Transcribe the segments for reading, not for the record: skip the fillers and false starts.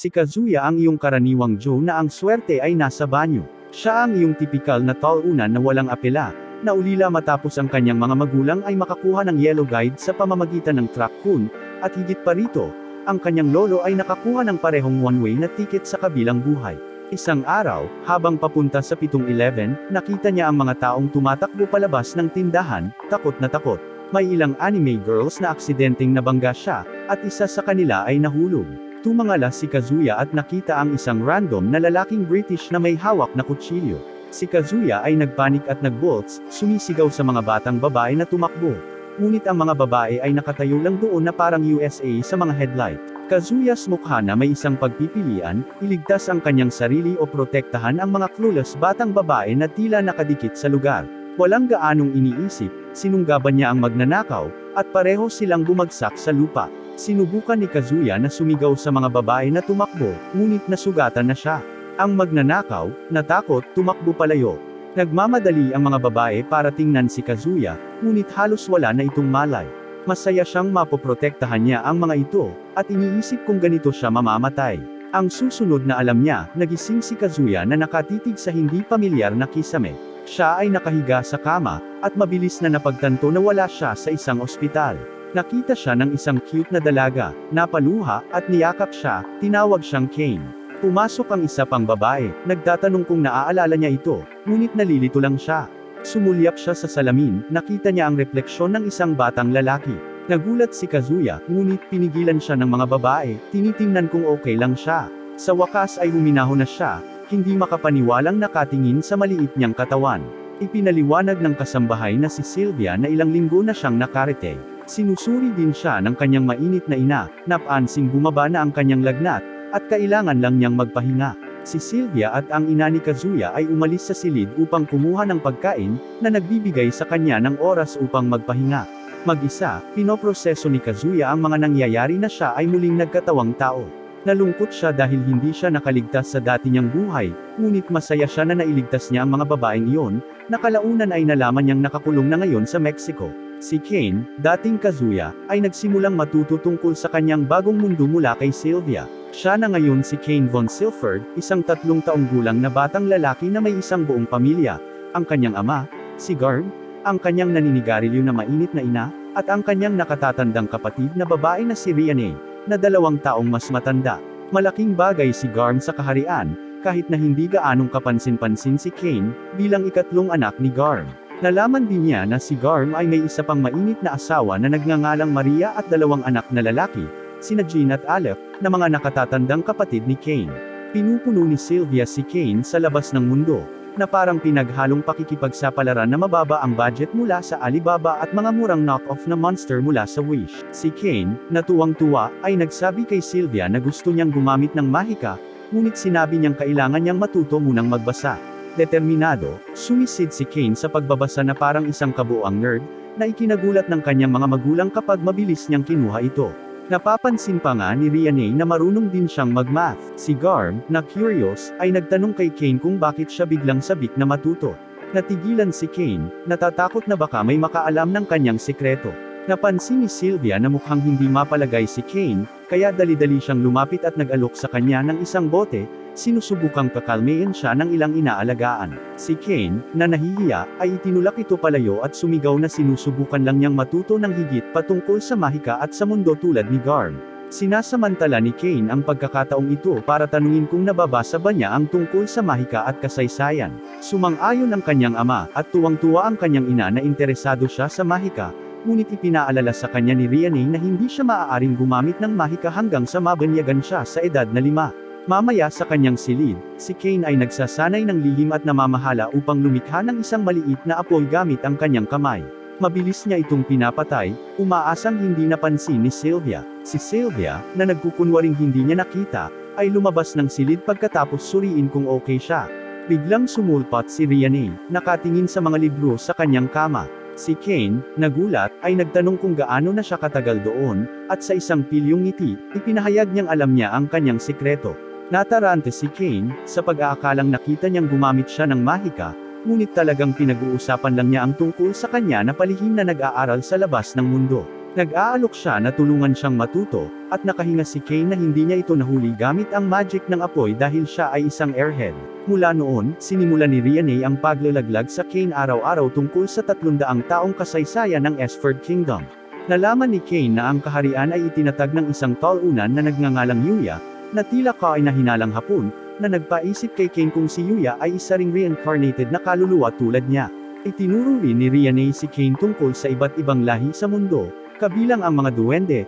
Si Kazuya ang iyong karaniwang Joe na ang swerte ay nasa banyo. Siya ang iyong tipikal na tall-unan na walang apela, na ulila matapos ang kanyang mga magulang ay makakuha ng yellow guide sa pamamagitan ng truck kun, at higit pa rito, ang kanyang lolo ay nakakuha ng parehong one-way na ticket sa kabilang buhay. Isang araw, habang papunta sa 7-Eleven, nakita niya ang mga taong tumatakbo palabas ng tindahan, takot na takot. May ilang anime girls na aksidenteng nabangga siya, at isa sa kanila ay nahulog. Tumangala si Kazuya at nakita ang isang random na lalaking British na may hawak na kutsilyo. Si Kazuya ay nagpanik at nagbolts, sumisigaw sa mga batang babae na tumakbo. Ngunit ang mga babae ay nakatayo lang doon na parang USA sa mga headlight. Kazuya's mukha na may isang pagpipilian, iligtas ang kanyang sarili o protektahan ang mga clueless batang babae na tila nakadikit sa lugar. Walang gaanong iniisip, sinunggaban niya ang magnanakaw, at pareho silang bumagsak sa lupa. Sinubukan ni Kazuya na sumigaw sa mga babae na tumakbo, ngunit nasugatan na siya. Ang magnanakaw, natakot, tumakbo palayo. Nagmamadali ang mga babae para tingnan si Kazuya, ngunit halos wala na itong malay. Masaya siyang mapoprotektahan niya ang mga ito, at iniisip kung ganito siya mamamatay. Ang susunod na alam niya, nagising si Kazuya na nakatitig sa hindi pamilyar na kisame. Siya ay nakahiga sa kama, at mabilis na napagtanto na wala siya sa isang ospital. Nakita siya ng isang cute na dalaga, napaluha, at niyakap siya, tinawag siyang Kane. Pumasok ang isa pang babae, nagtatanong kung naaalala niya ito, ngunit nalilito lang siya. Sumulyap siya sa salamin, nakita niya ang refleksyon ng isang batang lalaki. Nagulat si Kazuya, ngunit pinigilan siya ng mga babae, tinitingnan kung okay lang siya. Sa wakas ay huminahon na siya, hindi makapaniwalang nakatingin sa maliit niyang katawan. Ipinaliwanag ng kasambahay na si Sylvia na ilang linggo na siyang nakarete. Sinusuri din siya ng kanyang mainit na ina, napansing bumaba na ang kanyang lagnat, at kailangan lang niyang magpahinga. Si Sylvia at ang ina ni Kazuya ay umalis sa silid upang kumuha ng pagkain, na nagbibigay sa kanya ng oras upang magpahinga. Mag-isa, pinoproseso ni Kazuya ang mga nangyayari na siya ay muling nagkatawang tao. Nalungkot siya dahil hindi siya nakaligtas sa dati niyang buhay, ngunit masaya siya na nailigtas niya ang mga babaeng iyon, na kalaunan ay nalaman niyang nakakulong na ngayon sa Mexico. Si Kane, dating Kazuya, ay nagsimulang matuto tungkol sa kanyang bagong mundo mula kay Sylvia. Siya na ngayon si Kane von Silford, isang 3 taong gulang na batang lalaki na may isang buong pamilya. Ang kanyang ama, si Garm, ang kanyang naninigarilyo na mainit na ina, at ang kanyang nakatatandang kapatid na babae na si Rianne, na 2 taong mas matanda. Malaking bagay si Garm sa kaharian, kahit na hindi gaanong kapansin-pansin si Kane, bilang ikatlong anak ni Garm. Nalaman din niya na si Garm ay may isa pang mainit na asawa na nagngangalang Maria at 2 anak na lalaki, sina Jean at Aleph, na mga nakatatandang kapatid ni Kane. Pinupuno ni Sylvia si Kane sa labas ng mundo, na parang pinaghalong pakikipagsapalaran na mababa ang budget mula sa Alibaba at mga murang knock-off na monster mula sa Wish. Si Kane, na tuwang-tuwa, ay nagsabi kay Sylvia na gusto niyang gumamit ng mahika, ngunit sinabi niyang kailangan niyang matuto munang magbasa. Determinado, sumisid si Kane sa pagbabasa na parang isang kabuoang nerd, na ikinagulat ng kanyang mga magulang kapag mabilis niyang kinuha ito. Napapansin pa nga ni Rianne na marunong din siyang mag-math. Si Garm, na curious, ay nagtanong kay Kane kung bakit siya biglang sabik na matuto. Natigilan si Kane, natatakot na baka may makaalam ng kanyang sekreto. Napansin ni Sylvia na mukhang hindi mapalagay si Kane, kaya dali-dali siyang lumapit at nag-alok sa kanya ng isang bote, sinusubukang kakalmein siya ng ilang inaalagaan. Si Kane, na nahihiya, ay itinulak ito palayo at sumigaw na sinusubukan lang niyang matuto ng higit patungkol sa mahika at sa mundo tulad ni Garm. Sinasamantala ni Kane ang pagkakataong ito para tanungin kung nababasa ba niya ang tungkol sa mahika at kasaysayan. Sumang-ayon ang kanyang ama, at tuwang-tuwa ang kanyang ina na interesado siya sa mahika, ngunit ipinaalala sa kanya ni Rianne na hindi siya maaaring gumamit ng mahika hanggang sa mabanyagan siya sa edad na 5. Mamaya sa kanyang silid, si Kane ay nagsasanay ng lihim at namamahala upang lumikha ng isang maliit na apoy gamit ang kanyang kamay. Mabilis niya itong pinapatay, umaasang hindi napansin ni Sylvia. Si Sylvia, na nagkukunwaring hindi niya nakita, ay lumabas ng silid pagkatapos suriin kung okay siya. Biglang sumulpat si Rianne, nakatingin sa mga libro sa kanyang kama. Si Kane, nagulat, ay nagtanong kung gaano na siya katagal doon, at sa isang pilyong ngiti, ipinahayag niyang alam niya ang kanyang sikreto. Natarante si Kane, sa pag-aakalang nakita niyang gumamit siya ng mahika, ngunit talagang pinag-uusapan lang niya ang tungkol sa kanya na palihim na nag-aaral sa labas ng mundo. Nag-aalok siya na tulungan siyang matuto, at nakahinga si Kane na hindi niya ito nahuli gamit ang magic ng apoy dahil siya ay isang airhead. Mula noon, sinimula ni Rianne ang paglalaglag sa Kane araw-araw tungkol sa 300 taong kasaysayan ng Esford Kingdom. Nalaman ni Kane na ang kaharian ay itinatag ng isang talunan na nagngangalang Yuya, na tila kainahinalang hapon, na nagpaisip kay Kane kung si Yuya ay isa ring reincarnated na kaluluwa tulad niya. Itinuro rin ni Rianne si Kane tungkol sa iba't ibang lahi sa mundo, kabilang ang mga duwende,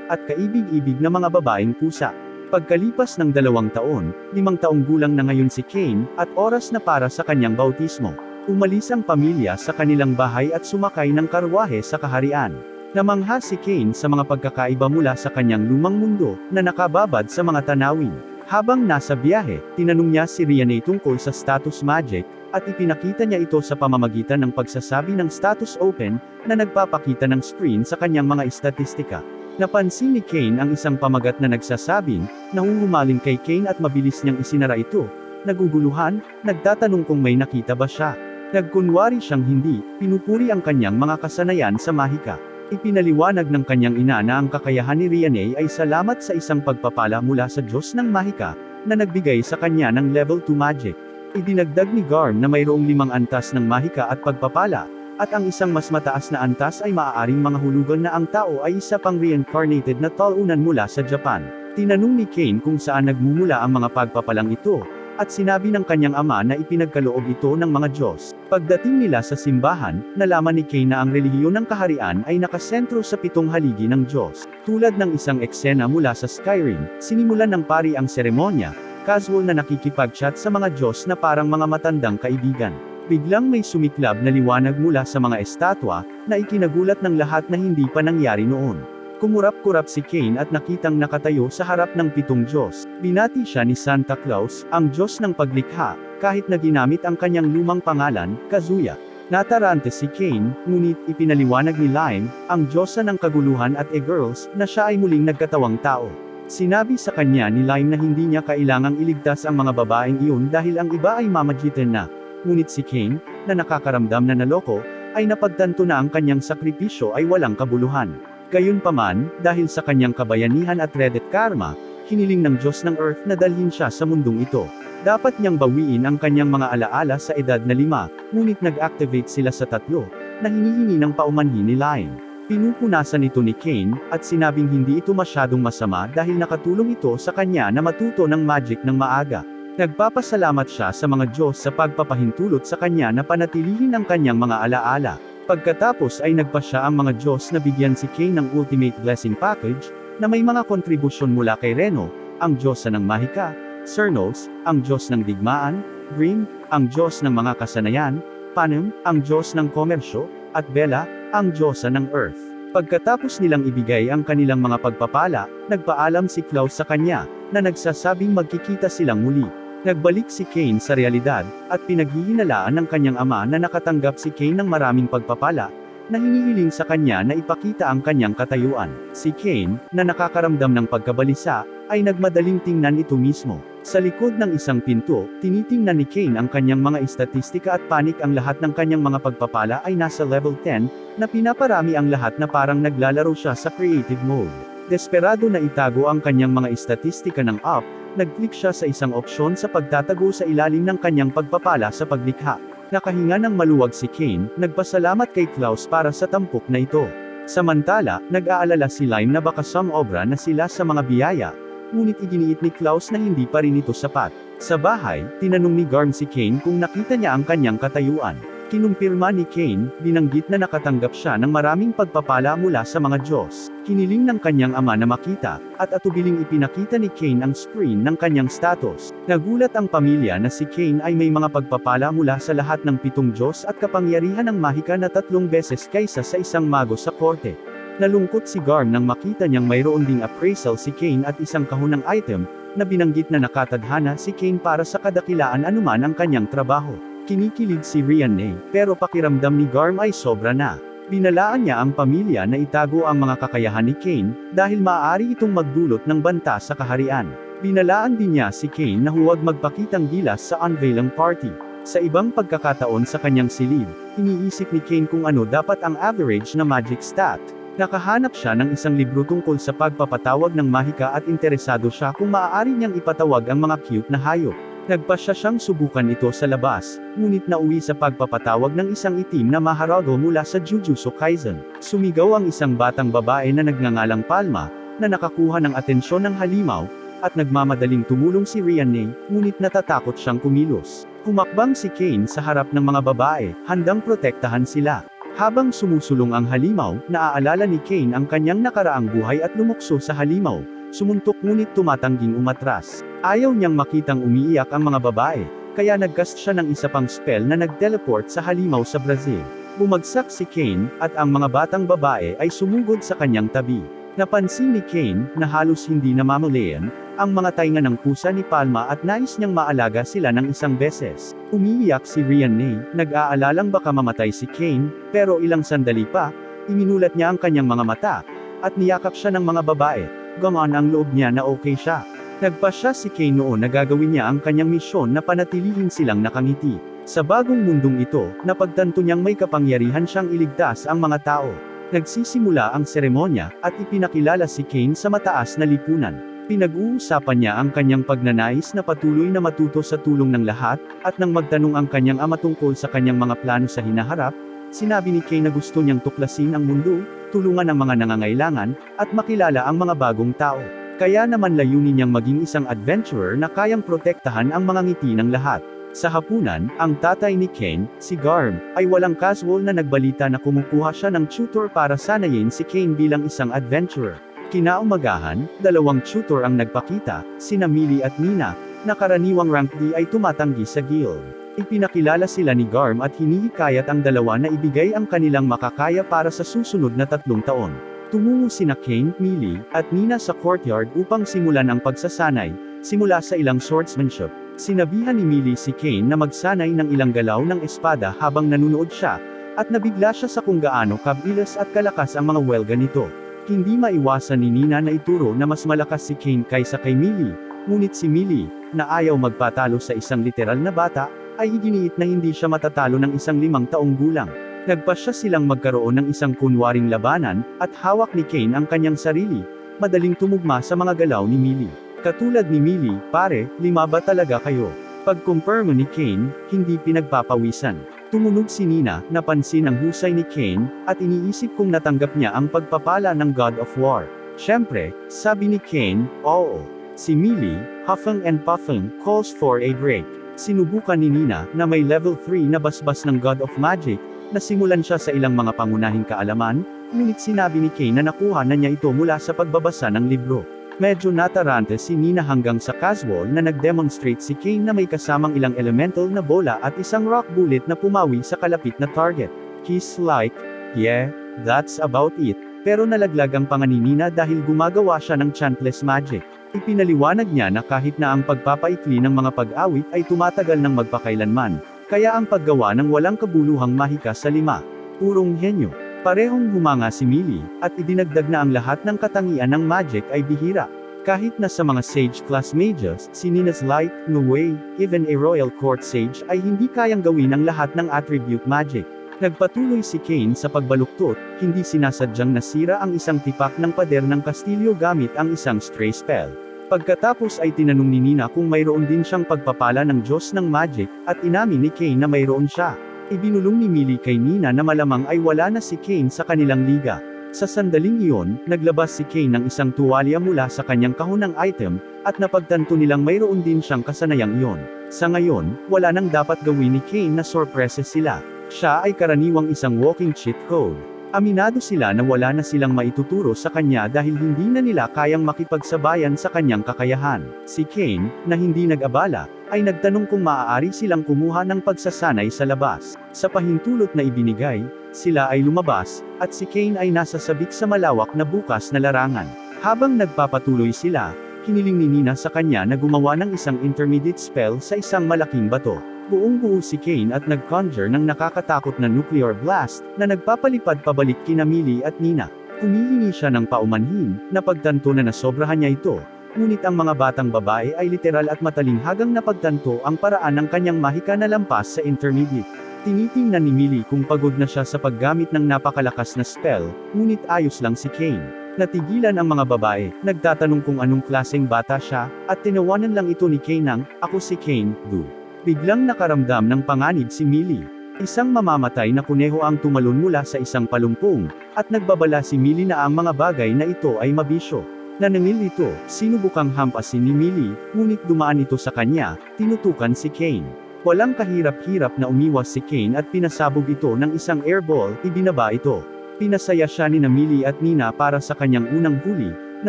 at kaibig-ibig na mga babaeng pusa. Pagkalipas ng 2 taon, 5 taong gulang na ngayon si Kane, at oras na para sa kanyang bautismo. Umalis ang pamilya sa kanilang bahay at sumakay ng karwahe sa kaharian. Namangha si Kane sa mga pagkakaiba mula sa kanyang lumang mundo, na nakababad sa mga tanawin. Habang nasa biyahe, tinanong niya si Rianne tungkol sa status magic, at ipinakita niya ito sa pamamagitan ng pagsasabi ng status open, na nagpapakita ng screen sa kanyang mga istatistika. Napansin ni Kane ang isang pamagat na nagsasabing, nahuhumaling kay Kane at mabilis niyang isinara ito. Naguguluhan, nagtatanong kung may nakita ba siya. Nagkunwari siyang hindi, pinupuri ang kanyang mga kasanayan sa mahika. Ipinaliwanag ng kanyang ina na ang kakayahan ni Rianne ay salamat sa isang pagpapala mula sa Diyos ng mahika, na nagbigay sa kanya ng level 2 magic. Idinagdag ni Garm na mayroong 5 antas ng mahika at pagpapala, at ang isang mas mataas na antas ay maaaring mga hulugan na ang tao ay isa pang reincarnated na talunan mula sa Japan. Tinanong ni Kane kung saan nagmumula ang mga pagpapalang ito, at sinabi ng kanyang ama na ipinagkaloob ito ng mga Diyos. Pagdating nila sa simbahan, nalaman ni Kane na ang relihiyon ng kaharian ay nakasentro sa 7 haligi ng Diyos. Tulad ng isang eksena mula sa Skyrim, sinimulan ng pari ang seremonya, casual na nakikipag-chat sa mga Diyos na parang mga matandang kaibigan. Biglang may sumiklab na liwanag mula sa mga estatwa, na ikinagulat ng lahat na hindi pa nangyari noon. Kumurap-kurap si Kane at nakitang nakatayo sa harap ng 7 Diyos. Binati siya ni Santa Claus, ang Diyos ng paglikha, kahit na ginamit ang kanyang lumang pangalan, Kazuya. Natarante si Kane, ngunit ipinaliwanag ni Lime, ang Diyosa ng kaguluhan at e-girls, na siya ay muling nagkatawang tao. Sinabi sa kanya ni Lime na hindi niya kailangang iligtas ang mga babaeng iyon dahil ang iba ay mamagitan na. Ngunit si Kane, na nakakaramdam na naloko, ay napagtanto na ang kanyang sakripisyo ay walang kabuluhan. Gayunpaman, dahil sa kanyang kabayanihan at Reddit karma, hiniling ng Diyos ng Earth na dalhin siya sa mundong ito. Dapat niyang bawiin ang kanyang mga alaala sa edad na 5, ngunit nag-activate sila sa 3, na hinihingi ng paumanhin ni Lime. Pinupunasan ito ni Kane, at sinabing hindi ito masyadong masama dahil nakatulong ito sa kanya na matuto ng magic ng maaga. Nagpapasalamat siya sa mga Diyos sa pagpapahintulot sa kanya na panatilihin ang kanyang mga alaala. Pagkatapos ay nagpasya ang mga Diyos na bigyan si Kane ng Ultimate Blessing Package, na may mga kontribusyon mula kay Reno, ang Diyosa ng mahika, Cernos, ang Diyos ng digmaan, Grimm, ang Diyos ng mga kasanayan, Panem, ang Diyos ng komersyo, at Bella, ang Diyosa ng Earth. Pagkatapos nilang ibigay ang kanilang mga pagpapala, nagpaalam si Klaus sa kanya, na nagsasabing magkikita silang muli. Nagbalik si Kane sa realidad, at pinaghihinalaan ng kanyang ama na nakatanggap si Kane ng maraming pagpapala, na hinihiling sa kanya na ipakita ang kanyang katayuan. Si Kane, na nakakaramdam ng pagkabalisa, ay nagmadaling tingnan ito mismo. Sa likod ng isang pinto, tinitingnan ni Kane ang kanyang mga istatistika at panik ang lahat ng kanyang mga pagpapala ay nasa level 10, na pinaparami ang lahat na parang naglalaro siya sa creative mode. Desperado na itago ang kanyang mga istatistika ng up, nag-click siya sa isang opsyon sa pagtatago sa ilalim ng kanyang pagpapala sa paglikha. Nakahinga ng maluwag si Kane, nagpasalamat kay Klaus para sa tampok na ito. Samantala, nag-aalala si Lime na baka obra na sila sa mga biyaya, ngunit iginiit ni Klaus na hindi pa rin ito sapat. Sa bahay, tinanong ni Garm si Kane kung nakita niya ang kanyang katayuan. Kinumpirma ni Kane, binanggit na nakatanggap siya ng maraming pagpapala mula sa mga Diyos. Hiniling ng kanyang ama na makita, at atubiling ipinakita ni Kane ang screen ng kanyang status. Nagulat ang pamilya na si Kane ay may mga pagpapala mula sa lahat ng 7 Diyos at kapangyarihan ng mahika na 3 beses kaysa sa isang mago sa korte. Nalungkot si Garm nang makita niyang mayroon ding appraisal si Kane at isang kahon ng item, na binanggit na nakatadhana si Kane para sa kadakilaan anuman ang kanyang trabaho. Kinikilig si Rianne, pero pakiramdam ni Garm ay sobra na. Binalaan niya ang pamilya na itago ang mga kakayahan ni Kane, dahil maaari itong magdulot ng banta sa kaharian. Binalaan din niya si Kane na huwag magpakitang gilas sa unveiling party. Sa ibang pagkakataon sa kanyang silid, iniisip ni Kane kung ano dapat ang average na magic stat. Nakahanap siya ng isang libro tungkol sa pagpapatawag ng mahika at interesado siya kung maaari niyang ipatawag ang mga cute na hayop. Nagpasya siyang subukan ito sa labas, ngunit nauwi sa pagpapatawag ng isang itim na Maharago mula sa Jujutsu Kaisen. Sumigaw ang isang batang babae na nagngangalang Palma, na nakakuha ng atensyon ng halimaw, at nagmamadaling tumulong si Rianne, ngunit natatakot siyang kumilos. Humakbang si Kane sa harap ng mga babae, handang protektahan sila. Habang sumusulong ang halimaw, naaalala ni Kane ang kanyang nakaraang buhay at lumukso sa halimaw. Sumuntok ngunit tumatangging umatras. Ayaw niyang makitang umiiyak ang mga babae, kaya nagcast siya ng isa pang spell na nag-teleport sa halimaw sa Brazil. Bumagsak si Kane, at ang mga batang babae ay sumugod sa kanyang tabi. Napansin ni Kane, na halos hindi namamalayan, ang mga tainga ng pusa ni Palma at nais niyang maalaga sila ng isang beses. Umiiyak si Rianne, nag-aalalang baka mamatay si Kane, pero ilang sandali pa, iminulat niya ang kanyang mga mata, at niyakap siya ng mga babae. Gamaan ang loob niya na okay siya. Nagpasya si Kane noon na gagawin niya ang kanyang misyon na panatilihin silang nakangiti. Sa bagong mundong ito, napagtanto niyang may kapangyarihan siyang iligtas ang mga tao. Nagsisimula ang seremonya, at ipinakilala si Kane sa mataas na lipunan. Pinag-uusapan niya ang kanyang pagnanais na patuloy na matuto sa tulong ng lahat, at nang magtanong ang kanyang ama tungkol sa kanyang mga plano sa hinaharap, sinabi ni Kane na gusto niyang tuklasin ang mundo, tulungan ang mga nangangailangan, at makilala ang mga bagong tao. Kaya naman layunin niyang maging isang adventurer na kayang protektahan ang mga ngiti ng lahat. Sa hapunan, ang tatay ni Kane, si Garm, ay walang casual na nagbalita na kumukuha siya ng tutor para sanayin si Kane bilang isang adventurer. Kinaumagahan, dalawang tutor ang nagpakita, sina Millie at Nina, na karaniwang rank D ay tumatanggi sa guild. Ipinakilala sila ni Garm at hinihikayat ang dalawa na ibigay ang kanilang makakaya para sa susunod na 3 taon. Tumungo sina Kane, Millie, at Nina sa courtyard upang simulan ang pagsasanay, simula sa ilang swordsmanship. Sinabihan ni Millie si Kane na magsanay ng ilang galaw ng espada habang nanunood siya, at nabigla siya sa kung gaano kabilis at kalakas ang mga welga nito. Hindi maiwasan ni Nina na ituro na mas malakas si Kane kaysa kay Millie, ngunit si Millie, na ayaw magpatalo sa isang literal na bata, ay iginiit na hindi siya matatalo ng isang 5 taong gulang. Nagpasya silang magkaroon ng isang kunwaring labanan, at hawak ni Kane ang kanyang sarili, madaling tumugma sa mga galaw ni Millie. Katulad ni Millie, pare, 5 ba talaga kayo? Pag-kumpirma ni Kane, hindi pinagpapawisan. Tumunog si Nina, napansin ang husay ni Kane, at iniisip kung natanggap niya ang pagpapala ng God of War. Siyempre, sabi ni Kane, oo. Si Millie, huffing and puffing, calls for a break. Sinubukan ni Nina, na may level 3 na basbas ng God of Magic, na simulan siya sa ilang mga pangunahing kaalaman, ngunit sinabi ni Kane na nakuha na niya ito mula sa pagbabasa ng libro. Medyo natarante si Nina hanggang sa casual na nag-demonstrate si Kane na may kasamang ilang elemental na bola at isang rock bullet na pumawi sa kalapit na target. He's like, yeah, that's about it. Pero nalaglag ang panga ni Nina dahil gumagawa siya ng chantless magic. Ipinaliwanag niya na kahit na ang pagpapaikli ng mga pag-awit ay tumatagal ng magpakailanman, kaya ang paggawa ng walang kabuluhang mahika sa 5. Purong henyo. Parehong humanga si Millie, at idinagdag na ang lahat ng katangian ng magic ay bihira. Kahit na sa mga sage class mages, si Nina's like, no way, even a royal court sage ay hindi kayang gawin ang lahat ng attribute magic. Nagpatuloy si Kane sa pagbaluktot, hindi sinasadyang nasira ang isang tipak ng pader ng kastilyo gamit ang isang stray spell. Pagkatapos ay tinanong ni Nina kung mayroon din siyang pagpapala ng Diyos ng magic, at inamin ni Kane na mayroon siya. Ibinulong ni Millie kay Nina na malamang ay wala na si Kane sa kanilang liga. Sa sandaling iyon, naglabas si Kane ng isang tuwalya mula sa kanyang kahon ng item, at napagtanto nilang mayroon din siyang kasanayang iyon. Sa ngayon, wala nang dapat gawin ni Kane na sorpreses sila. Siya ay karaniwang isang walking cheat code. Aminado sila na wala na silang maituturo sa kanya dahil hindi na nila kayang makipagsabayan sa kanyang kakayahan. Si Kane, na hindi nag-abala, ay nagtanong kung maaari silang kumuha ng pagsasanay sa labas. Sa pahintulot na ibinigay, sila ay lumabas, at si Kane ay nasa sabik sa malawak na bukas na larangan. Habang nagpapatuloy sila, hiniling ni Nina sa kanya na gumawa ng isang intermediate spell sa isang malaking bato. Buong-buo si Kane at nag-conjure ng nakakatakot na nuclear blast, na nagpapalipad pabalik kina Millie at Nina. Humihingi siya ng paumanhin, napagtanto na nasobrahan niya ito, ngunit ang mga batang babae ay literal at matalinghagang napagtanto ang paraan ng kanyang mahika na lampas sa intermediate. Tinitingnan ni Millie kung pagod na siya sa paggamit ng napakalakas na spell, ngunit ayos lang si Kane. Natigilan ang mga babae, nagtatanong kung anong klaseng bata siya, at tinawanan lang ito ni Kane ng, "Ako si Kane, do." Biglang nakaramdam ng panganib si Millie. Isang mamamatay na kuneho ang tumalon mula sa isang palumpong, at nagbabala si Millie na ang mga bagay na ito ay mabisyo. Nanangil ito, sinubukang hampasin ni Millie, ngunit dumaan ito sa kanya, tinutukan si Kane. Walang kahirap-hirap na umiwas si Kane at pinasabog ito ng isang airball, ibinaba ito. Pinasaya siya ni Millie at Nina para sa kanyang unang huli, na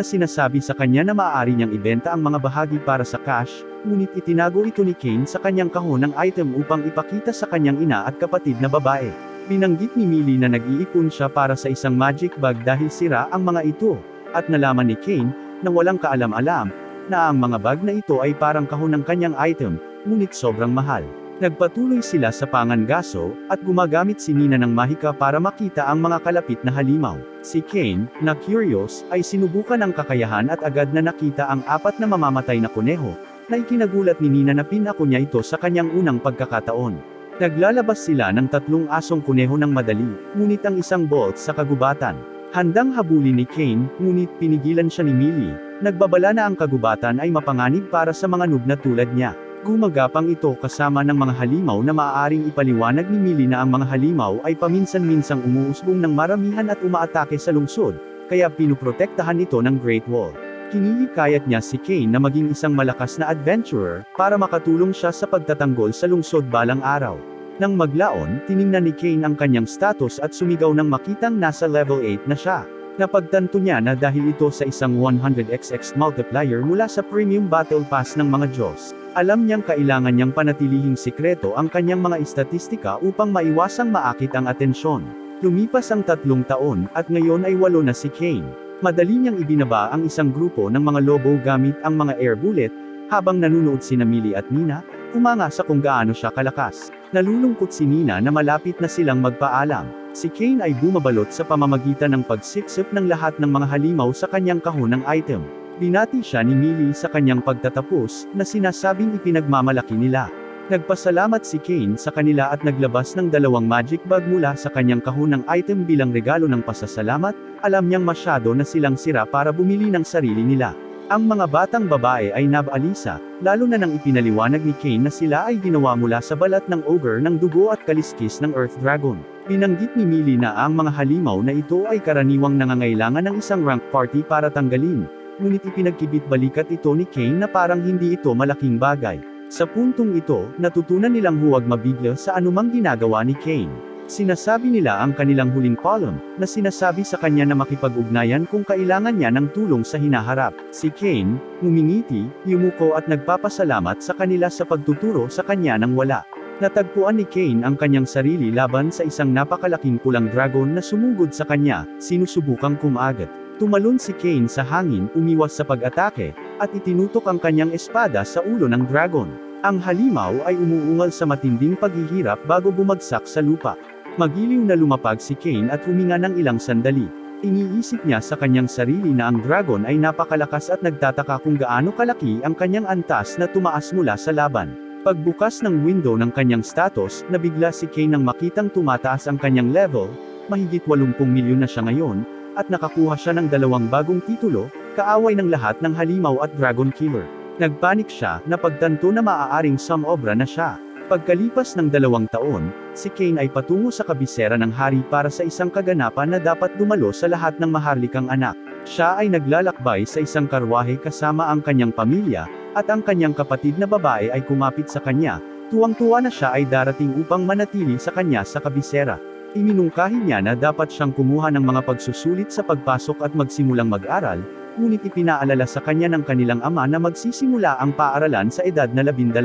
sinasabi sa kanya na maaari niyang ibenta ang mga bahagi para sa cash, ngunit itinago ito ni Kane sa kanyang kahon ng item upang ipakita sa kanyang ina at kapatid na babae. Binanggit ni Millie na nag-iipon siya para sa isang magic bag dahil sira ang mga ito, at nalaman ni Kane, na walang kaalam-alam, na ang mga bag na ito ay parang kahon ng kanyang item, ngunit sobrang mahal. Nagpatuloy sila sa pangangaso, at gumagamit si Nina ng mahika para makita ang mga kalapit na halimaw. Si Kane, na curious, ay sinubukan ang kakayahan at agad na nakita ang 4 na mamamatay na kuneho, na ikinagulat ni Nina na pinako niya ito sa kanyang unang pagkakataon. Naglalabas sila ng 3 asong kuneho ng madali, ngunit ang isang bolt sa kagubatan. Handang habulin ni Kane, ngunit pinigilan siya ni Millie. Nagbabala na ang kagubatan ay mapanganib para sa mga noob na tulad niya. Gumagapang ito kasama ng mga halimaw na maaaring ipaliwanag ni Millie na ang mga halimaw ay paminsan-minsang umuusbong ng maramihan at umaatake sa lungsod, kaya pinuprotektahan ito ng Great Wall. Hinihikayat niya si Kane na maging isang malakas na adventurer, para makatulong siya sa pagtatanggol sa lungsod balang araw. Nang maglaon, tiningnan ni Kane ang kanyang status at sumigaw nang makitang nasa level 8 na siya. Napagtanto niya na dahil ito sa isang 100xx multiplier mula sa Premium Battle Pass ng mga Diyos. Alam niyang kailangan niyang panatilihing sikreto ang kanyang mga istatistika upang maiwasang maakit ang atensyon. Lumipas ang 3 taon, at ngayon ay 8 na si Kane. Madali niyang ibinaba ang isang grupo ng mga lobo gamit ang mga air bullet, habang nanunood sina Millie at Nina, humanga sa kung gaano siya kalakas. Nalulungkot si Nina na malapit na silang magpaalam. Si Kane ay bumabalot sa pamamagitan ng pagsiksip ng lahat ng mga halimaw sa kanyang kahon ng item. Binati siya ni Millie sa kanyang pagtatapos, na sinasabing ipinagmamalaki nila. Nagpasalamat si Kane sa kanila at naglabas ng 2 magic bag mula sa kanyang kahon ng item bilang regalo ng pasasalamat. Alam niyang masyado na silang sira para bumili ng sarili nila. Ang mga batang babae ay nabalisa, lalo na nang ipinaliwanag ni Kane na sila ay ginawa mula sa balat ng ogre ng dugo at kaliskis ng Earth Dragon. Binanggit ni Millie na ang mga halimaw na ito ay karaniwang nangangailangan ng isang rank party para tanggalin, ngunit ipinagkibit-balikat ito ni Kane na parang hindi ito malaking bagay. Sa puntong ito, natutunan nilang huwag mabigla sa anumang ginagawa ni Kane. Sinasabi nila ang kanilang huling column, na sinasabi sa kanya na makipag-ugnayan kung kailangan niya ng tulong sa hinaharap. Si Kane, ngumingiti, yumuko at nagpapasalamat sa kanila sa pagtuturo sa kanya ng wala. Natagpuan ni Kane ang kanyang sarili laban sa isang napakalaking pulang dragon na sumugod sa kanya, sinusubukang kumagat. Tumalon si Kane sa hangin, umiwas sa pag-atake, at itinutok ang kanyang espada sa ulo ng dragon. Ang halimaw ay umuungal sa matinding paghihirap bago bumagsak sa lupa. Magiliw na lumapag si Kane at huminga ng ilang sandali. Iniisip niya sa kanyang sarili na ang dragon ay napakalakas at nagtataka kung gaano kalaki ang kanyang antas na tumaas mula sa laban. Pagbukas ng window ng kanyang status, nabigla si Kane nang makitang tumataas ang kanyang level, mahigit 80 milyon na siya ngayon, at nakakuha siya ng 2 bagong titulo, kaaway ng lahat ng halimaw at dragon killer. Nagpanik siya, na pagtanto na maaaring sumobra na siya. Pagkalipas ng 2 taon, si Kane ay patungo sa kabisera ng hari para sa isang kaganapan na dapat dumalo sa lahat ng maharlikang anak. Siya ay naglalakbay sa isang karwahe kasama ang kanyang pamilya, at ang kanyang kapatid na babae ay kumapit sa kanya, tuwang-tuwa na siya ay darating upang manatili sa kanya sa kabisera. Iminungkahi niya na dapat siyang kumuha ng mga pagsusulit sa pagpasok at magsimulang mag-aral, ngunit ipinaalala sa kanya ng kanilang ama na magsisimula ang paaralan sa edad na 12.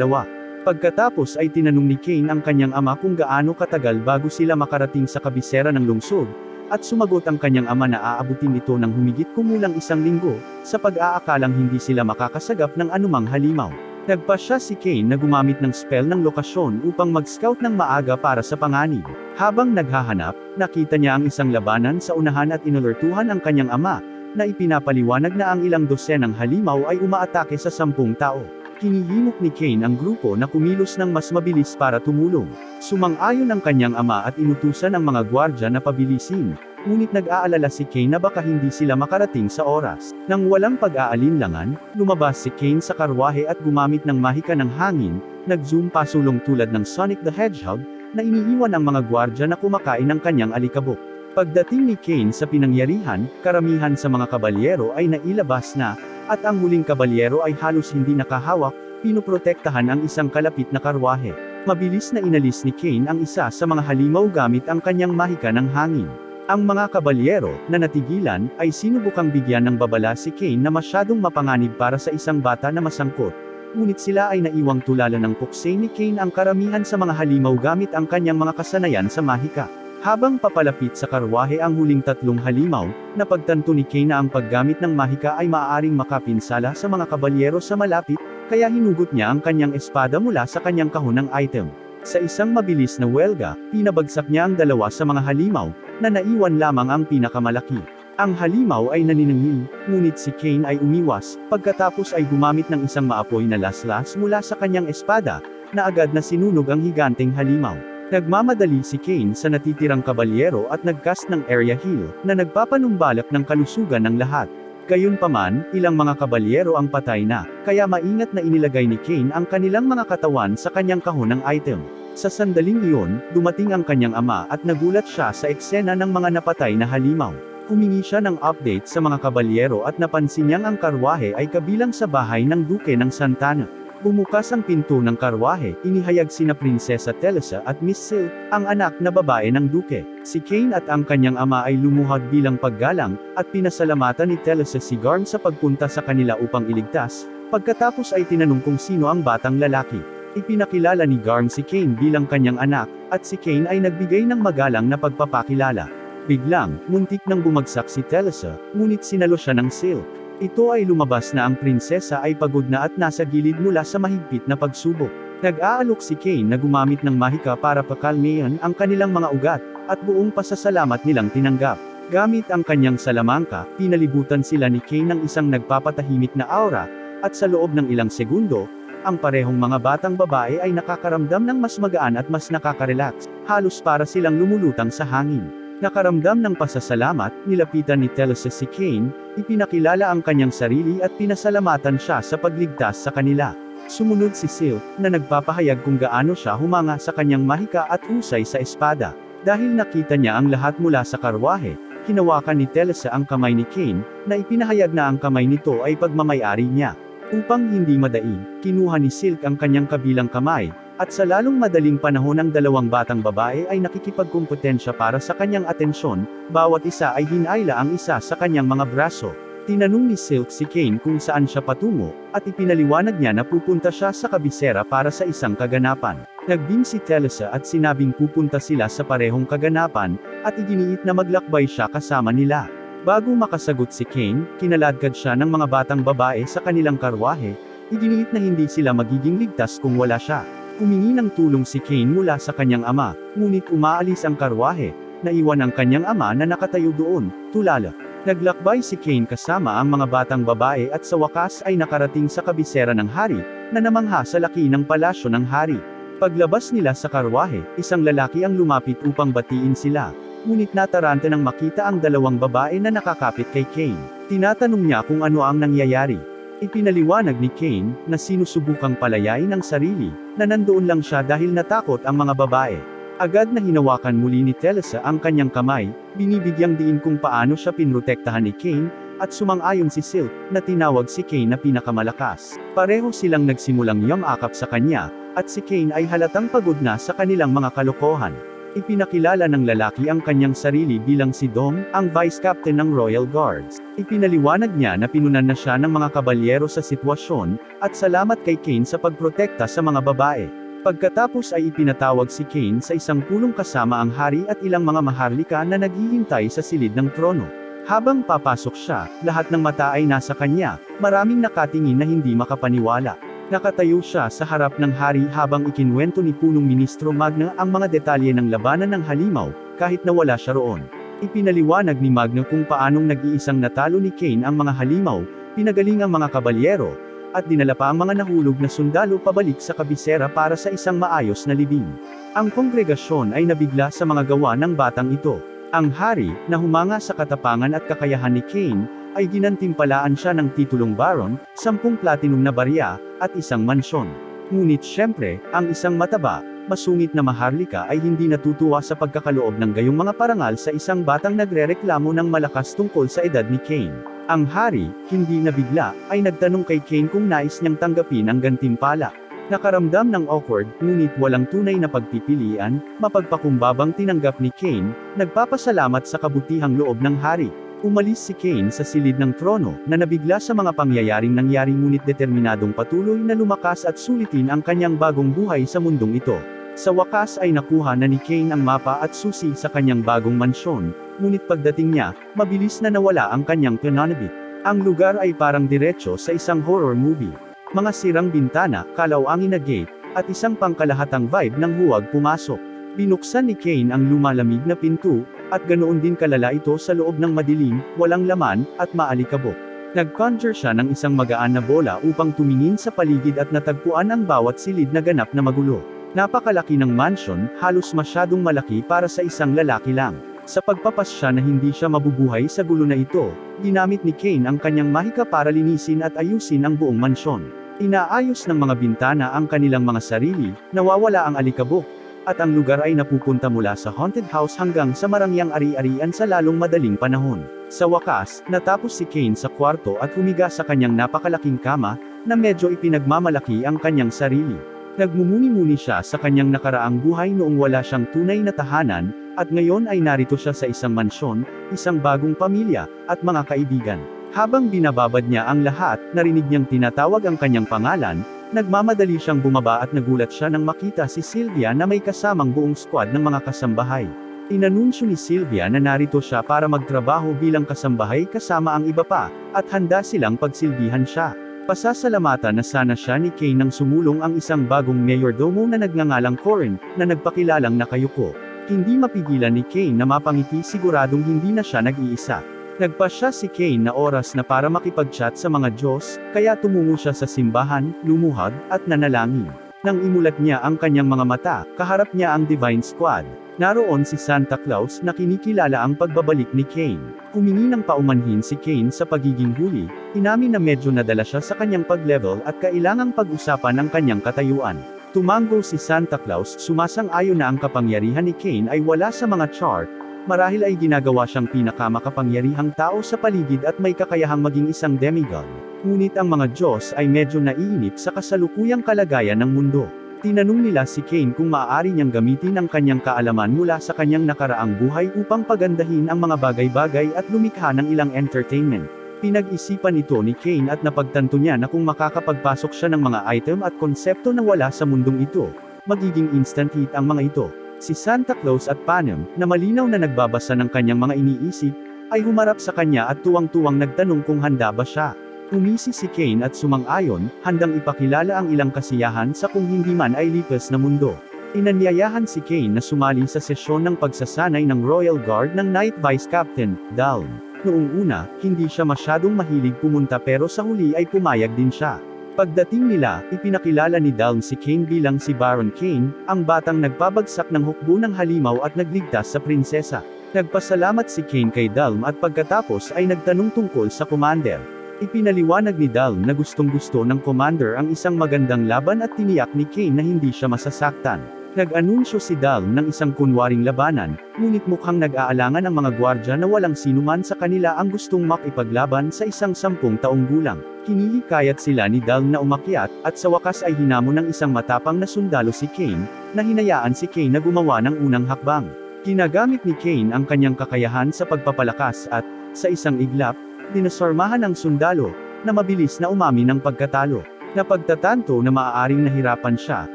Pagkatapos ay tinanong ni Kane ang kanyang ama kung gaano katagal bago sila makarating sa kabisera ng lungsod, at sumagot ang kanyang ama na aabutin ito ng humigit kumulang 1 linggo, sa pag-aakalang hindi sila makakasagap ng anumang halimaw. Nagpasya si Kane na gumamit ng spell ng lokasyon upang mag-scout ng maaga para sa panganib. Habang naghahanap, nakita niya ang isang labanan sa unahan at inalertuhan ang kanyang ama, na ipinapaliwanag na ang ilang dosenang halimaw ay umaatake sa 10 tao. Hinihimok ni Cain ang grupo na kumilos ng mas mabilis para tumulong. Sumang-ayon ang kanyang ama at inutusan ang mga gwardya na pabilisin. Ngunit nag-aalala si Cain na baka hindi sila makarating sa oras. Nang walang pag-aalinlangan, lumabas si Cain sa karwahe at gumamit ng mahika ng hangin, nag-zoom pasulong tulad ng Sonic the Hedgehog, na iniiwan ang mga gwardya na kumakain ng kanyang alikabok. Pagdating ni Cain sa pinangyarihan, karamihan sa mga kabalyero ay nailabas na, at ang huling kabalyero ay halos hindi nakahawak, pinoprotektahan ang isang kalapit na karwahe. Mabilis na inalis ni Cain ang isa sa mga halimaw gamit ang kanyang mahika ng hangin. Ang mga kabalyero, na natigilan, ay sinubukang bigyan ng babala si Cain na masyadong mapanganib para sa isang bata na masangkot. Ngunit sila ay naiwang tulala ng puksay ni Cain ang karamihan sa mga halimaw gamit ang kanyang mga kasanayan sa mahika. Habang papalapit sa karwahe ang huling tatlong halimaw, napagtanto ni Cain na ang paggamit ng mahika ay maaaring makapinsala sa mga kabalyero sa malapit, kaya hinugot niya ang kanyang espada mula sa kanyang kahon ng item. Sa isang mabilis na welga, pinabagsak niya ang dalawa sa mga halimaw, na naiwan lamang ang pinakamalaki. Ang halimaw ay naniningil, ngunit si Cain ay umiwas, pagkatapos ay gumamit ng isang maapoy na laslas mula sa kanyang espada, na agad na sinunog ang higanteng halimaw. Nagmamadali si Cain sa natitirang kabalyero at nagcast ng area heal, na nagpapanumbalak ng kalusugan ng lahat. Gayunpaman, ilang mga kabalyero ang patay na, kaya maingat na inilagay ni Cain ang kanilang mga katawan sa kanyang kahon ng item. Sa sandaling iyon, dumating ang kanyang ama at nagulat siya sa eksena ng mga napatay na halimaw. Humingi siya ng update sa mga kabalyero at napansin niyang ang karwahe ay kabilang sa bahay ng Duke ng Santana. Bumukas ang pinto ng karwahe, inihayag sina Prinsesa Telesa at Miss Silk, ang anak na babae ng Duke. Si Cain at ang kanyang ama ay lumuhod bilang paggalang, at pinasalamatan ni Telesa si Garm sa pagpunta sa kanila upang iligtas, pagkatapos ay tinanong kung sino ang batang lalaki. Ipinakilala ni Garm si Cain bilang kanyang anak, at si Cain ay nagbigay ng magalang na pagpapakilala. Biglang, muntik nang bumagsak si Telesa, ngunit sinalo siya ng Silk. Ito ay lumabas na ang prinsesa ay pagod na at nasa gilid mula sa mahigpit na pagsubok. Nag-aalok si Cain na gumamit ng mahika para pakalmayan ang kanilang mga ugat, at buong pasasalamat nilang tinanggap. Gamit ang kanyang salamangka, pinalibutan sila ni Cain ng isang nagpapatahimik na aura, at sa loob ng ilang segundo, ang parehong mga batang babae ay nakakaramdam ng mas magaan at mas nakaka-relax, halos para silang lumulutang sa hangin. Nakaramdam ng pasasalamat, nilapitan ni Telesa si Cain, ipinakilala ang kanyang sarili at pinasalamatan siya sa pagligtas sa kanila. Sumunod si Silk, na nagpapahayag kung gaano siya humanga sa kanyang mahika at husay sa espada. Dahil nakita niya ang lahat mula sa karwahe, hinawakan ni Telesa ang kamay ni Cain, na ipinahayag na ang kamay nito ay pagmamayari niya. Upang hindi madaig, kinuha ni Silk ang kanyang kabilang kamay, at sa lalong madaling panahon ang dalawang batang babae ay nakikipagkumpetensya para sa kanyang atensyon, bawat isa ay hinayla ang isa sa kanyang mga braso. Tinanong ni Silk si Cain kung saan siya patungo, at ipinaliwanag niya na pupunta siya sa kabisera para sa isang kaganapan. Nagbeam si Telesa at sinabing pupunta sila sa parehong kaganapan, at iginiit na maglakbay siya kasama nila. Bago makasagot si Cain, kinaladkad siya ng mga batang babae sa kanilang karwahe, iginiit na hindi sila magiging ligtas kung wala siya. Humingi ng tulong si Cain mula sa kanyang ama, ngunit umaalis ang karwahe, naiwan ang kanyang ama na nakatayo doon, tulala. Naglakbay si Cain kasama ang mga batang babae at sa wakas ay nakarating sa kabisera ng hari, na namangha sa laki ng palasyo ng hari. Paglabas nila sa karwahe, isang lalaki ang lumapit upang batiin sila, ngunit nataranta nang makita ang dalawang babae na nakakapit kay Cain. Tinatanong niya kung ano ang nangyayari. Ipinaliwanag ni Cain, na sinusubukang palayain ang sarili, na nandoon lang siya dahil natakot ang mga babae. Agad na hinawakan muli ni Telesa ang kanyang kamay, binibigyang diin kung paano siya pinrotektahan ni Cain, at sumang-ayon si Silk, na tinawag si Cain na pinakamalakas. Pareho silang nagsimulang yumakap sa kanya, at si Cain ay halatang pagod na sa kanilang mga kalokohan. Ipinakilala ng lalaki ang kanyang sarili bilang si Dom, ang Vice Captain ng Royal Guards. Ipinaliwanag niya na pinunan na siya ng mga kabalyero sa sitwasyon, at salamat kay Cain sa pagprotekta sa mga babae. Pagkatapos ay ipinatawag si Cain sa isang pulong kasama ang hari at ilang mga maharlika na naghihintay sa silid ng trono. Habang papasok siya, lahat ng mata ay nasa kanya, maraming nakatingin na hindi makapaniwala. Nakatayo siya sa harap ng hari habang ikinwento ni Punong Ministro Magna ang mga detalye ng labanan ng halimaw, kahit na wala siya roon. Ipinaliwanag ni Magna kung paanong nag-iisang natalo ni Cain ang mga halimaw, pinagaling ang mga kabalyero, at dinala pa ang mga nahulog na sundalo pabalik sa kabisera para sa isang maayos na libing. Ang kongregasyon ay nabigla sa mga gawa ng batang ito. Ang hari, na humanga sa katapangan at kakayahan ni Cain, ay ginantimpalaan siya ng titulong baron, 10 platinum na barya, at isang mansyon. Ngunit syempre, ang isang mataba, masungit na maharlika ay hindi natutuwa sa pagkakaloob ng gayong mga parangal sa isang batang nagrereklamo ng malakas tungkol sa edad ni Cain. Ang hari, hindi nabigla, ay nagtanong kay Cain kung nais niyang tanggapin ang gantimpala. Nakaramdam ng awkward, ngunit walang tunay na pagpipilian, mapagpakumbabang tinanggap ni Cain, nagpapasalamat sa kabutihang loob ng hari. Umalis si Cain sa silid ng trono, na nabigla sa mga pangyayaring nangyari ngunit determinadong patuloy na lumakas at sulitin ang kanyang bagong buhay sa mundong ito. Sa wakas ay nakuha na ni Cain ang mapa at susi sa kanyang bagong mansyon, ngunit pagdating niya, mabilis na nawala ang kanyang pananabik. Ang lugar ay parang diretso sa isang horror movie. Mga sirang bintana, kalawangin na gate, at isang pangkalahatang vibe ng huwag pumasok. Binuksan ni Cain ang lumalamig na pinto, at ganoon din kalala ito sa loob ng madilim, walang laman, at maalikabok. Nag-conjure siya ng isang magaan na bola upang tumingin sa paligid at natagpuan ang bawat silid na ganap na magulo. Napakalaki ng mansion, halos masyadong malaki para sa isang lalaki lang. Sa pagpapasya na hindi siya mabubuhay sa gulo na ito, ginamit ni Cain ang kanyang mahika para linisin at ayusin ang buong mansyon. Inaayos ng mga bintana ang kanilang mga sarili, nawawala ang alikabok, at ang lugar ay napupunta mula sa haunted house hanggang sa marangyang ari-arian sa lalong madaling panahon. Sa wakas, natapos si Cain sa kwarto at humiga sa kanyang napakalaking kama, na medyo ipinagmamalaki ang kanyang sarili. Nagmumuni-muni siya sa kanyang nakaraang buhay noong wala siyang tunay na tahanan, at ngayon ay narito siya sa isang mansyon, isang bagong pamilya, at mga kaibigan. Habang binababad niya ang lahat, narinig niyang tinatawag ang kanyang pangalan, nagmamadali siyang bumaba at nagulat siya nang makita si Sylvia na may kasamang buong squad ng mga kasambahay. Inanunsyo ni Sylvia na narito siya para magtrabaho bilang kasambahay kasama ang iba pa, at handa silang pagsilbihan siya. Pasasalamatan na sana siya ni Cain nang sumulong ang isang bagong mayordomo na nagngangalang Corin, na nagpakilalang nakayuko. Hindi mapigilan ni Cain na mapangiti siguradong hindi na siya nag-iisa. Nagpasya si Cain na oras na para makipag-chat sa mga Diyos, kaya tumungo siya sa simbahan, lumuhod, at nanalangin. Nang imulat niya ang kanyang mga mata, kaharap niya ang Divine Squad. Naroon si Santa Claus na kinikilala ang pagbabalik ni Cain. Humingi ng paumanhin si Cain sa pagiging huli, inamin na medyo nadala siya sa kanyang pag-level at kailangang pag-usapan ang kanyang katayuan. Tumango si Santa Claus, sumasang-ayon na ang kapangyarihan ni Cain ay wala sa mga chart, marahil ay ginagawa siyang pinakamakapangyarihang tao sa paligid at may kakayahang maging isang demigod. Ngunit ang mga Diyos ay medyo naiinip sa kasalukuyang kalagayan ng mundo. Tinanong nila si Cain kung maaari niyang gamitin ang kanyang kaalaman mula sa kanyang nakaraang buhay upang pagandahin ang mga bagay-bagay at lumikha ng ilang entertainment. Pinag-isipan ito ni Cain at napagtanto niya na kung makakapagpasok siya ng mga item at konsepto na wala sa mundong ito, magiging instant hit ang mga ito. Si Santa Claus at Panem, na malinaw na nagbabasa ng kanyang mga iniisip, ay humarap sa kanya at tuwang-tuwang nagtanong kung handa ba siya. Umisi si Cain at sumang-ayon, handang ipakilala ang ilang kasiyahan sa kung hindi man ay lipas na mundo. Inanyayahan si Cain na sumali sa sesyon ng pagsasanay ng Royal Guard ng Night Vice Captain, Dalm. Noong una, hindi siya masyadong mahilig pumunta pero sa huli ay pumayag din siya. Pagdating nila, ipinakilala ni Dalm si Cain bilang si Baron Cain, ang batang nagpabagsak ng hukbo ng halimaw at nagligtas sa prinsesa. Nagpasalamat si Cain kay Dalm at pagkatapos ay nagtanong tungkol sa commander. Ipinaliwanag ni Dalm na gustong-gusto ng commander ang isang magandang laban at tiniyak ni Cain na hindi siya masasaktan. Nag-anunsyo si Dalm ng isang kunwaring labanan, ngunit mukhang nag-aalangan ang mga gwardya na walang sinuman sa kanila ang gustong makipaglaban sa isang 10 taong gulang. Hinihikayat sila ni Dalm na umakyat, at sa wakas ay hinamon ng isang matapang na sundalo si Cain, na hinayaan si Cain na gumawa ng unang hakbang. Ginagamit ni Cain ang kanyang kakayahan sa pagpapalakas at, sa isang iglap, dinasormahan ang sundalo, na mabilis na umamin ng pagkatalo. Napagtatanto na maaaring nahirapan siya,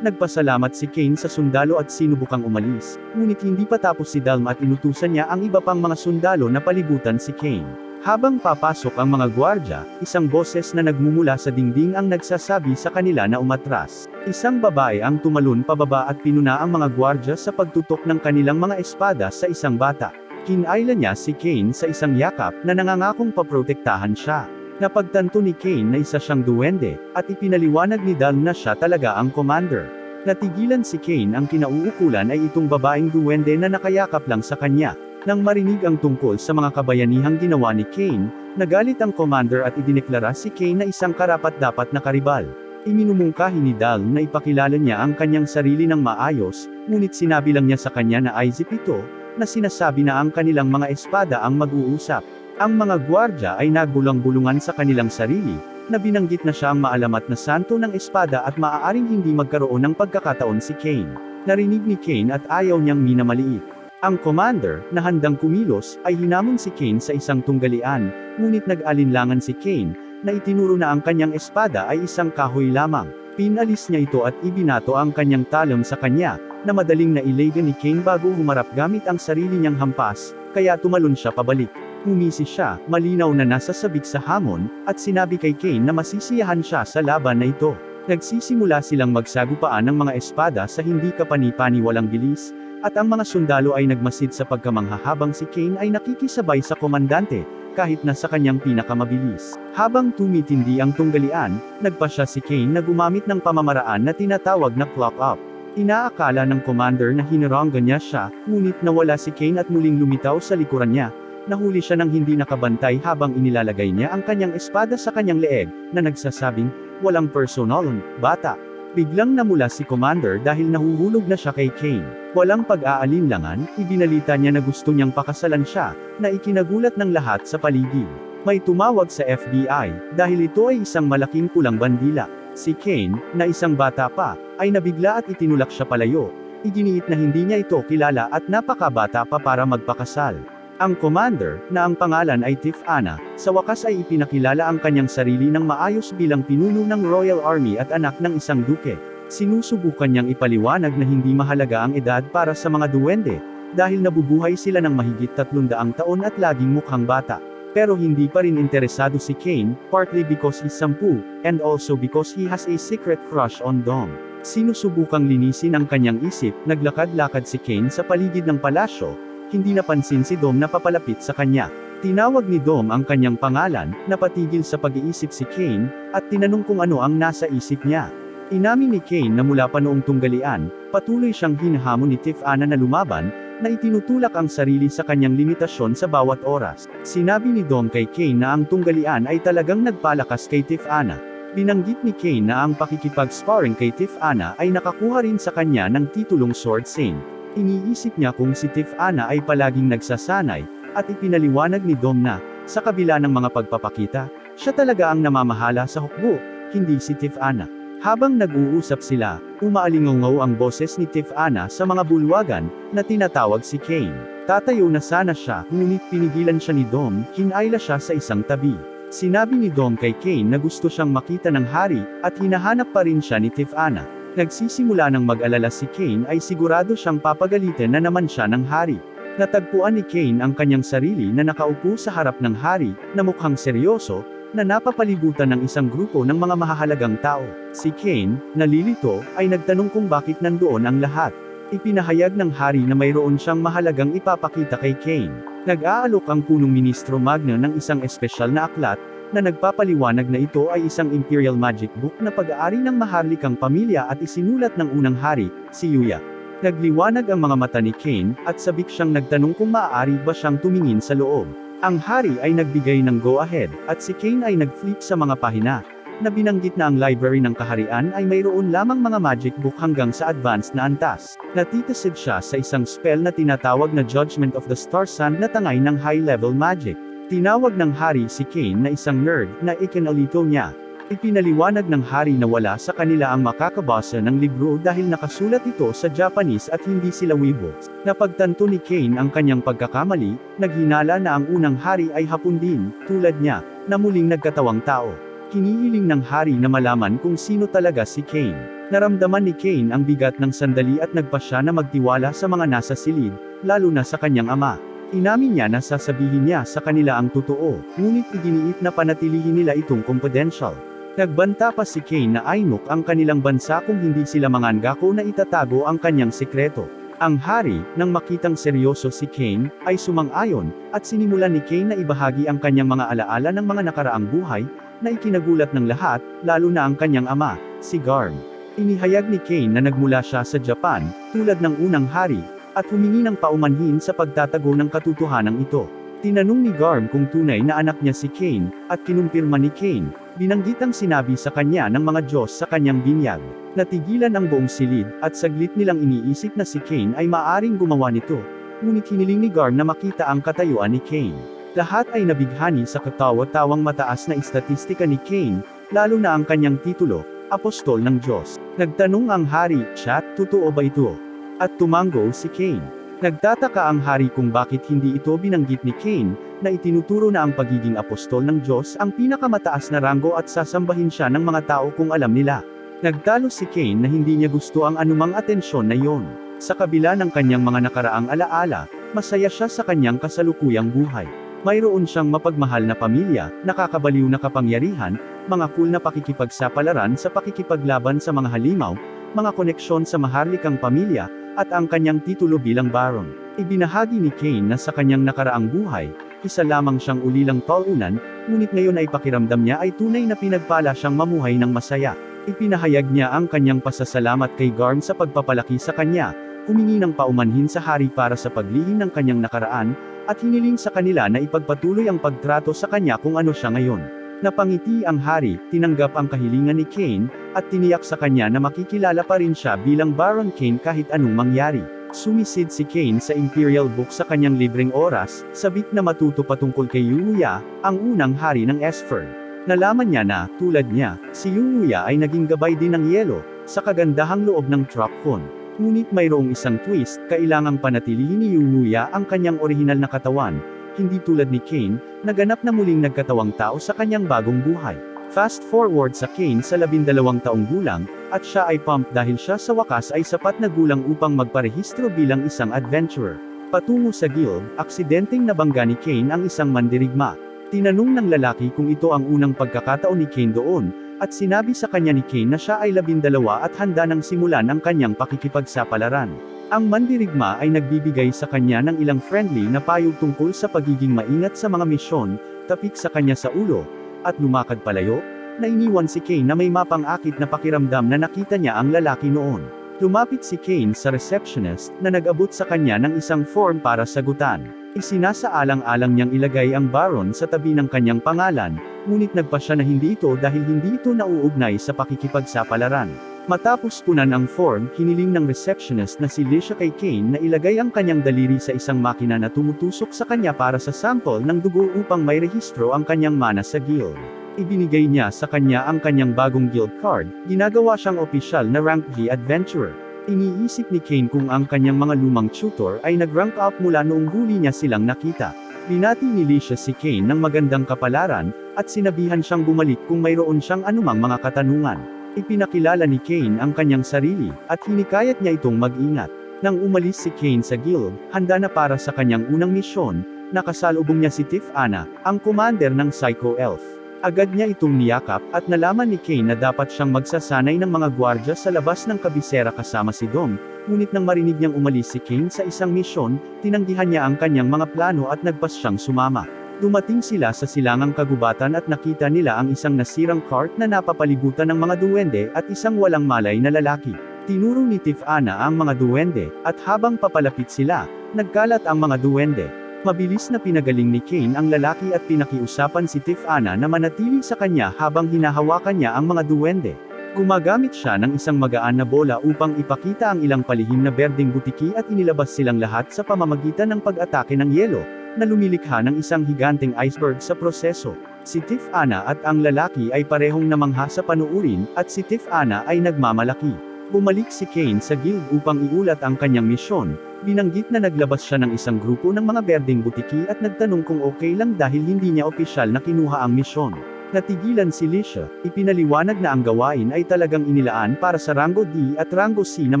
nagpasalamat si Cain sa sundalo at sinubukang umalis, ngunit hindi pa tapos si Dalm at inutusan niya ang iba pang mga sundalo na palibutan si Cain. Habang papasok ang mga gwardya, isang boses na nagmumula sa dingding ang nagsasabi sa kanila na umatras. Isang babae ang tumalon pababa at pinuna ang mga gwardya sa pagtutok ng kanilang mga espada sa isang bata. Kinailan niya si Cain sa isang yakap na nangangakong paprotektahan siya. Napagtanto ni Kane na isa siyang duwende, at ipinaliwanag ni Dal na siya talaga ang commander. Natigilan si Kane, ang kinauukulan ay itong babaeng duwende na nakayakap lang sa kanya. Nang marinig ang tungkol sa mga kabayanihang ginawa ni Kane, nagalit ang commander at idineklara si Kane na isang karapat-dapat na karibal. Iminumungkahi ni Dal na ipakilala niya ang kanyang sarili ng maayos, ngunit sinabi lang niya sa kanya na isip ito, na sinasabi na ang kanilang mga espada ang mag-uusap. Ang mga gwardya ay nagbulang-bulungan sa kanilang sarili, na binanggit na siya ang maalamat na santo ng espada at maaaring hindi magkaroon ng pagkakataon si Kane. Narinig ni Kane at ayaw niyang minamaliit. Ang commander, na handang kumilos, ay hinamon si Kane sa isang tunggalian, ngunit nag-alinlangan si Kane, na itinuro na ang kanyang espada ay isang kahoy lamang. Pinalis niya ito at ibinato ang kanyang talon sa kanya, na madaling nailega ni Kane bago humarap gamit ang sarili niyang hampas, kaya tumalon siya pabalik. Umisi siya, malinaw na nasa sabik sa hamon, at sinabi kay Kane na masisiyahan siya sa laban na ito. Nagsisimula silang magsagupaan ng mga espada sa hindi kapani-paniwalang bilis, at ang mga sundalo ay nagmasid sa pagkamangha habang si Kane ay nakikisabay sa komandante, kahit na sa kanyang pinakamabilis. Habang tumitindi ang tunggalian, nagpasya si Kane na gumamit ng pamamaraan na tinatawag na clock up. Inaakala ng commander na hiniranggan niya siya, ngunit nawala si Kane at muling lumitaw sa likuran niya. Nahuli siya ng hindi nakabantay habang inilalagay niya ang kanyang espada sa kanyang leeg, na nagsasabing, "Walang personalon, bata." Biglang namula si Commander dahil nahuhulog na siya kay Kane. Walang pag-aalinlangan, ibinalita niya na gusto niyang pakasalan siya, na ikinagulat ng lahat sa paligid. May tumawag sa FBI, dahil ito ay isang malaking pulang bandila. Si Kane, na isang bata pa, ay nabigla at itinulak siya palayo. Iginiit na hindi niya ito kilala at napakabata pa para magpakasal. Ang commander, na ang pangalan ay Tiff Anna, sa wakas ay ipinakilala ang kanyang sarili ng maayos bilang pinuno ng Royal Army at anak ng isang duke. Sinusubukan niyang ipaliwanag na hindi mahalaga ang edad para sa mga duwende, dahil nabubuhay sila ng mahigit 300 taon at laging mukhang bata. Pero hindi pa rin interesado si Kane, partly because he's 10, and also because he has a secret crush on Dom. Sinusubukang linisin ang kanyang isip, naglakad-lakad si Kane sa paligid ng palasyo. Hindi napansin si Dom na papalapit sa kanya. Tinawag ni Dom ang kanyang pangalan, napatigil sa pag-iisip si Kane, at tinanong kung ano ang nasa isip niya. Inamin ni Kane na mula pa noong tunggalian, patuloy siyang hinahamon ni Tiff Anna na lumaban, na itinutulak ang sarili sa kanyang limitasyon sa bawat oras. Sinabi ni Dom kay Kane na ang tunggalian ay talagang nagpalakas kay Tiff Anna. Binanggit ni Kane na ang pakikipag-sparring kay Tiff Anna ay nakakuha rin sa kanya ng titulong Sword Saint. Iniisip niya kung si Tiff Anna ay palaging nagsasanay, at ipinaliwanag ni Dom na, sa kabila ng mga pagpapakita, siya talaga ang namamahala sa hukbo, hindi si Tiff Anna. Habang nag-uusap sila, umaalingaw ang boses ni Tiff Anna sa mga bulwagan, na tinatawag si Kane. Tatayo na sana siya, ngunit pinigilan siya ni Dom, hinayla siya sa isang tabi. Sinabi ni Dom kay Kane na gusto siyang makita ng hari, at hinahanap pa rin siya ni Tiff Anna. Nagsisimula ng mag-alala si Kane ay sigurado siyang papagalitin na naman siya ng hari. Natagpuan ni Kane ang kanyang sarili na nakaupo sa harap ng hari, na mukhang seryoso, na napapalibutan ng isang grupo ng mga mahahalagang tao. Si Kane, nalilito, ay nagtanong kung bakit nandoon ang lahat. Ipinahayag ng hari na mayroon siyang mahalagang ipapakita kay Kane. Nag-aalok ang punong ministro magna ng isang espesyal na aklat, na nagpapaliwanag na ito ay isang Imperial Magic Book na pag-aari ng maharlikang pamilya at isinulat ng unang hari, si Yuya. Nagliwanag ang mga mata ni Kane, at sabik siyang nagtanong kung maaari ba siyang tumingin sa loob. Ang hari ay nagbigay ng go-ahead, at si Kane ay nag-flip sa mga pahina, na binanggit na ang library ng kaharian ay mayroon lamang mga magic book hanggang sa advanced na antas. Natitasid siya sa isang spell na tinatawag na Judgment of the Star Sun na tangay ng high-level magic. Tinawag ng hari si Kane na isang nerd, na ikinalito niya. Ipinaliwanag ng hari na wala sa kanila ang makakabasa ng libro dahil nakasulat ito sa Japanese at hindi sila Weibo. Napagtanto ni Kane ang kanyang pagkakamali, naghinala na ang unang hari ay Hapon din, tulad niya, na muling nagkatawang tao. Hinihiling ng hari na malaman kung sino talaga si Kane. Naramdaman ni Kane ang bigat ng sandali at nagpasya na magtiwala sa mga nasa silid, lalo na sa kanyang ama. Inamin niya na sasabihin niya sa kanila ang totoo, ngunit iginiit na panatilihin nila itong confidential. Nagbanta pa si Kane na Ainuk ang kanilang bansa kung hindi sila manganggako na itatago ang kanyang sikreto. Ang hari, nang makitang seryoso si Cain, ay sumang-ayon, at sinimulan ni Cain na ibahagi ang kanyang mga alaala ng mga nakaraang buhay, na ikinagulat ng lahat, lalo na ang kanyang ama, si Garm. Inihayag ni Cain na nagmula siya sa Japan, tulad ng unang hari, at humingi ng paumanhin sa pagtatago ng katotohanan ito. Tinanong ni Garm kung tunay na anak niya si Cain, at kinumpirma ni Cain, binanggit ang sinabi sa kanya ng mga Diyos sa kanyang binyag. Natigilan ang buong silid, at saglit nilang iniisip na si Cain ay maaring gumawa nito. Ngunit hiniling ni Garm na makita ang katayuan ni Cain. Lahat ay nabighani sa katawa-tawang mataas na istatistika ni Cain, lalo na ang kanyang titulo, Apostol ng Diyos. Nagtanong ang hari, "Chat, totoo ba ito?" At tumango si Cain. Nagtataka ang hari kung bakit hindi ito binanggit ni Cain, na itinuturo na ang pagiging apostol ng Diyos ang pinakamataas na ranggo at sasambahin siya ng mga tao kung alam nila. Nagtalo si Cain na hindi niya gusto ang anumang atensyon na iyon. Sa kabila ng kanyang mga nakaraang alaala, masaya siya sa kanyang kasalukuyang buhay. Mayroon siyang mapagmahal na pamilya, nakakabaliw na kapangyarihan, mga cool na pakikipagsapalaran sa pakikipaglaban sa mga halimaw, mga koneksyon sa maharlikang pamilya, at ang kanyang titulo bilang baron. Ibinahagi ni Cain na sa kanyang nakaraang buhay, isa lamang siyang ulilang talunan, ngunit ngayon ay pakiramdam niya ay tunay na pinagpala siyang mamuhay ng masaya. Ipinahayag niya ang kanyang pasasalamat kay Garm sa pagpapalaki sa kanya, humingi ng paumanhin sa hari para sa paglihim ng kanyang nakaraan, at hiniling sa kanila na ipagpatuloy ang pagtrato sa kanya kung ano siya ngayon. Napangiti ang hari, tinanggap ang kahilingan ni Cain, at tiniyak sa kanya na makikilala pa rin siya bilang Baron Cain kahit anong mangyari. Sumisid si Cain sa Imperial Book sa kanyang libreng oras, sabik na matuto patungkol kay Yuya, ang unang hari ng Esford. Nalaman niya na, tulad niya, si Yuya ay naging gabay din ng yelo, sa kagandahang loob ng Tropon. Ngunit mayroong isang twist, kailangang panatilihin ni Yuya ang kanyang orihinal na katawan, hindi tulad ni Cain, naganap na muling nagkatawang tao sa kanyang bagong buhay. Fast forward sa Cain sa 12 taong gulang, at siya ay pumped dahil siya sa wakas ay sapat na gulang upang magparehistro bilang isang adventurer. Patungo sa guild, aksidenteng nabangga ni Cain ang isang mandirigma. Tinanong ng lalaki kung ito ang unang pagkakataon ni Cain doon, at sinabi sa kanya ni Cain na siya ay 12 at handa nang simulan ang kanyang pakikipagsapalaran. Ang mandirigma ay nagbibigay sa kanya ng ilang friendly na payo tungkol sa pagiging maingat sa mga misyon, tapik sa kanya sa ulo, at lumakad palayo, na iniwan si Cain na may mapang-akit na pakiramdam na nakita niya ang lalaki noon. Lumapit si Cain sa receptionist, na nag-abot sa kanya ng isang form para sagutan. Isinasaalang-alang niyang ilagay ang Baron sa tabi ng kanyang pangalan, ngunit nagpa siya na hindi ito dahil hindi ito nauugnay sa pakikipagsapalaran. Matapos punan ang form, hiniling ng receptionist na si Licia kay Cain na ilagay ang kanyang daliri sa isang makina na tumutusok sa kanya para sa sample ng dugo upang may rehistro ang kanyang mana sa guild. Ibinigay niya sa kanya ang kanyang bagong guild card, ginagawa siyang opisyal na rank G adventurer. Iniisip ni Cain kung ang kanyang mga lumang tutor ay nag-rank up mula noong huli niya silang nakita. Binati ni Licia si Cain ng magandang kapalaran, at sinabihan siyang bumalik kung mayroon siyang anumang mga katanungan. Ipinakilala ni Cain ang kanyang sarili, at hinikayat niya itong mag-ingat. Nang umalis si Cain sa guild, handa na para sa kanyang unang misyon, nakasalubong niya si Tiff Anna, ang commander ng Psycho Elf. Agad niya itong niyakap, at nalaman ni Cain na dapat siyang magsasanay ng mga gwardya sa labas ng kabisera kasama si Dom, ngunit nang marinig niyang umalis si Cain sa isang misyon, tinanggihan niya ang kanyang mga plano at nagpas siyang sumama. Dumating sila sa silangang kagubatan at nakita nila ang isang nasirang cart na napapalibutan ng mga duwende at isang walang malay na lalaki. Tinuro ni Tiff Anna ang mga duwende, at habang papalapit sila, nagkalat ang mga duwende. Mabilis na pinagaling ni Cain ang lalaki at pinakiusapan si Tiff Anna na manatili sa kanya habang hinahawakan niya ang mga duwende. Gumagamit siya ng isang magaan na bola upang ipakita ang ilang palihim na berdeng butiki at inilabas silang lahat sa pamamagitan ng pag-atake ng yelo, na lumilikha ng isang higanteng iceberg sa proseso. Si Tiff Anna at ang lalaki ay parehong namangha sa panuurin, at si Tiff Anna ay nagmamalaki. Bumalik si Cain sa guild upang iulat ang kanyang misyon. Binanggit na naglabas siya ng isang grupo ng mga berdeng butiki at nagtanong kung okay lang dahil hindi niya opisyal na kinuha ang misyon. Natigilan si Licia, ipinaliwanag na ang gawain ay talagang inilaan para sa Rango D at Rango C na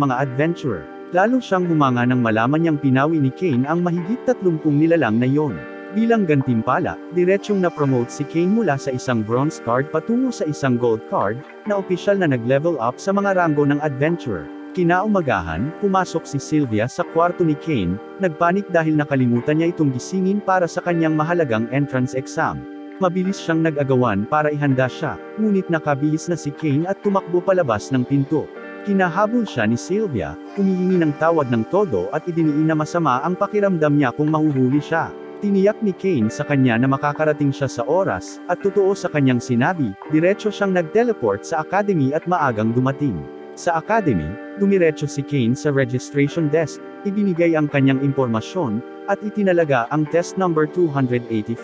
mga adventurer. Lalo siyang humanga nang malaman niyang pinawi ni Cain ang mahigit 30 nilalang na yon. Bilang gantimpala, diretsyong na-promote si Cain mula sa isang bronze card patungo sa isang gold card, na opisyal na nag-level up sa mga rango ng adventurer. Kinaumagahan, pumasok si Sylvia sa kwarto ni Kane, nagpanik dahil nakalimutan niya itong gisingin para sa kanyang mahalagang entrance exam. Mabilis siyang nag-agawan para ihanda siya, ngunit nakabihis na si Kane at tumakbo palabas ng pinto. Kinahabol siya ni Sylvia, humihingi ng tawad ng todo at idiniin na masama ang pakiramdam niya kung mahuhuli siya. Tiniyak ni Kane sa kanya na makakarating siya sa oras, at totoo sa kanyang sinabi, diretso siyang nag-teleport sa academy at maagang dumating. Sa academy, dumiretso si Kane sa registration desk, ibinigay ang kanyang impormasyon, at itinalaga ang test number 285.